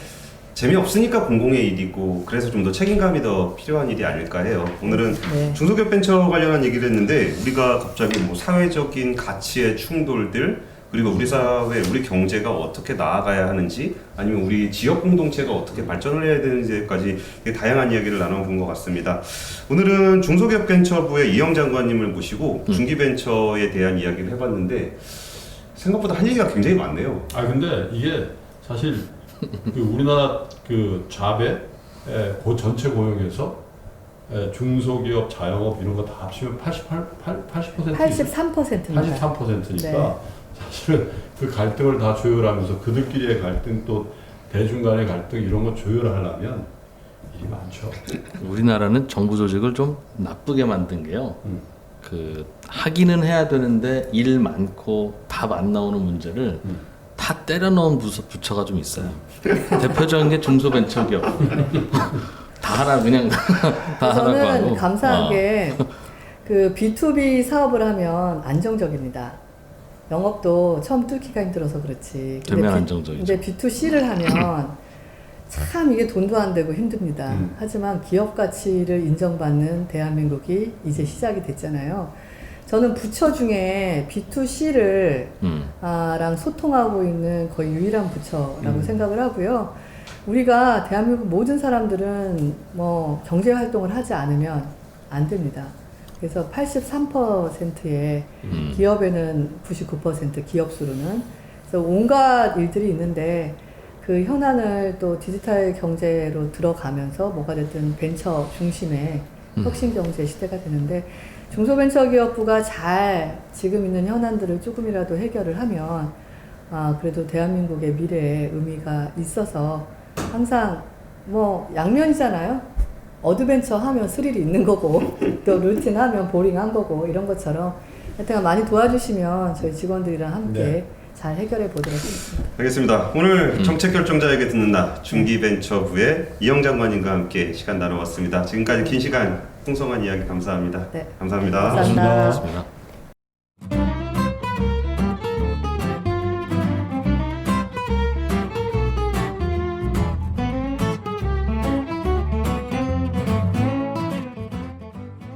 재미없으니까 공공의 일이고 그래서 좀 더 책임감이 더 필요한 일이 아닐까 해요. 오늘은 네. 중소기업 벤처 관련한 얘기를 했는데 우리가 갑자기 뭐 사회적인 가치의 충돌들 그리고 우리 사회, 우리 경제가 어떻게 나아가야 하는지 아니면 우리 지역 공동체가 어떻게 발전을 해야 되는지까지 다양한 이야기를 나눠본 것 같습니다. 오늘은 중소기업 벤처부의 이영 장관님을 모시고 중기벤처에 대한 이야기를 해봤는데 생각보다 할 얘기가 굉장히 많네요. 근데 이게 사실 그 우리나라 그 잡의 그 전체 고용에서 중소기업, 자영업 이런 거 다 합치면 80%? 83%입니다. 83%니까 네. 사실은 그 갈등을 다 조율하면서 그들끼리의 갈등 또 대중 간의 갈등 이런 거 조율하려면 일이 많죠. 우리나라는 정부 조직을 좀 나쁘게 만든 게요. 그 하기는 해야 되는데 일 많고 답 안 나오는 문제를 다 때려 넣은 부처가 좀 있어요. 대표적인 게 중소벤처기업. 다 하라 그냥 다 하라고 저는 하고. 감사한 게 그 B2B 사업을 하면 안정적입니다. 영업도 처음 뚫기가 힘들어서 그렇지. 되면 안정적이죠. 근데 B2C를 하면 참 이게 돈도 안 되고 힘듭니다. 하지만 기업 가치를 인정받는 대한민국이 이제 시작이 됐잖아요. 저는 부처 중에 B2C를 랑 소통하고 있는 거의 유일한 부처라고 생각을 하고요. 우리가 대한민국 모든 사람들은 뭐 경제 활동을 하지 않으면 안 됩니다. 그래서 83%의 기업에는 99% 기업 수로는 그래서 온갖 일들이 있는데 그 현안을 또 디지털 경제로 들어가면서 뭐가 됐든 벤처 중심의 혁신 경제 시대가 되는데 중소벤처기업부가 잘 지금 있는 현안들을 조금이라도 해결을 하면 그래도 대한민국의 미래에 의미가 있어서 항상 뭐 양면이잖아요. 어드벤처 하면 스릴이 있는 거고 또 루틴 하면 보링한 거고 이런 것처럼 하여튼 많이 도와주시면 저희 직원들이랑 함께 네. 잘 해결해 보도록 하겠습니다. 알겠습니다. 오늘 정책 결정자에게 듣는 날 중기벤처부의 이영 장관님과 함께 시간 나눠봤습니다. 지금까지 긴 시간 풍성한 이야기 감사합니다. 네. 감사합니다. 감사합니다. 고맙습니다.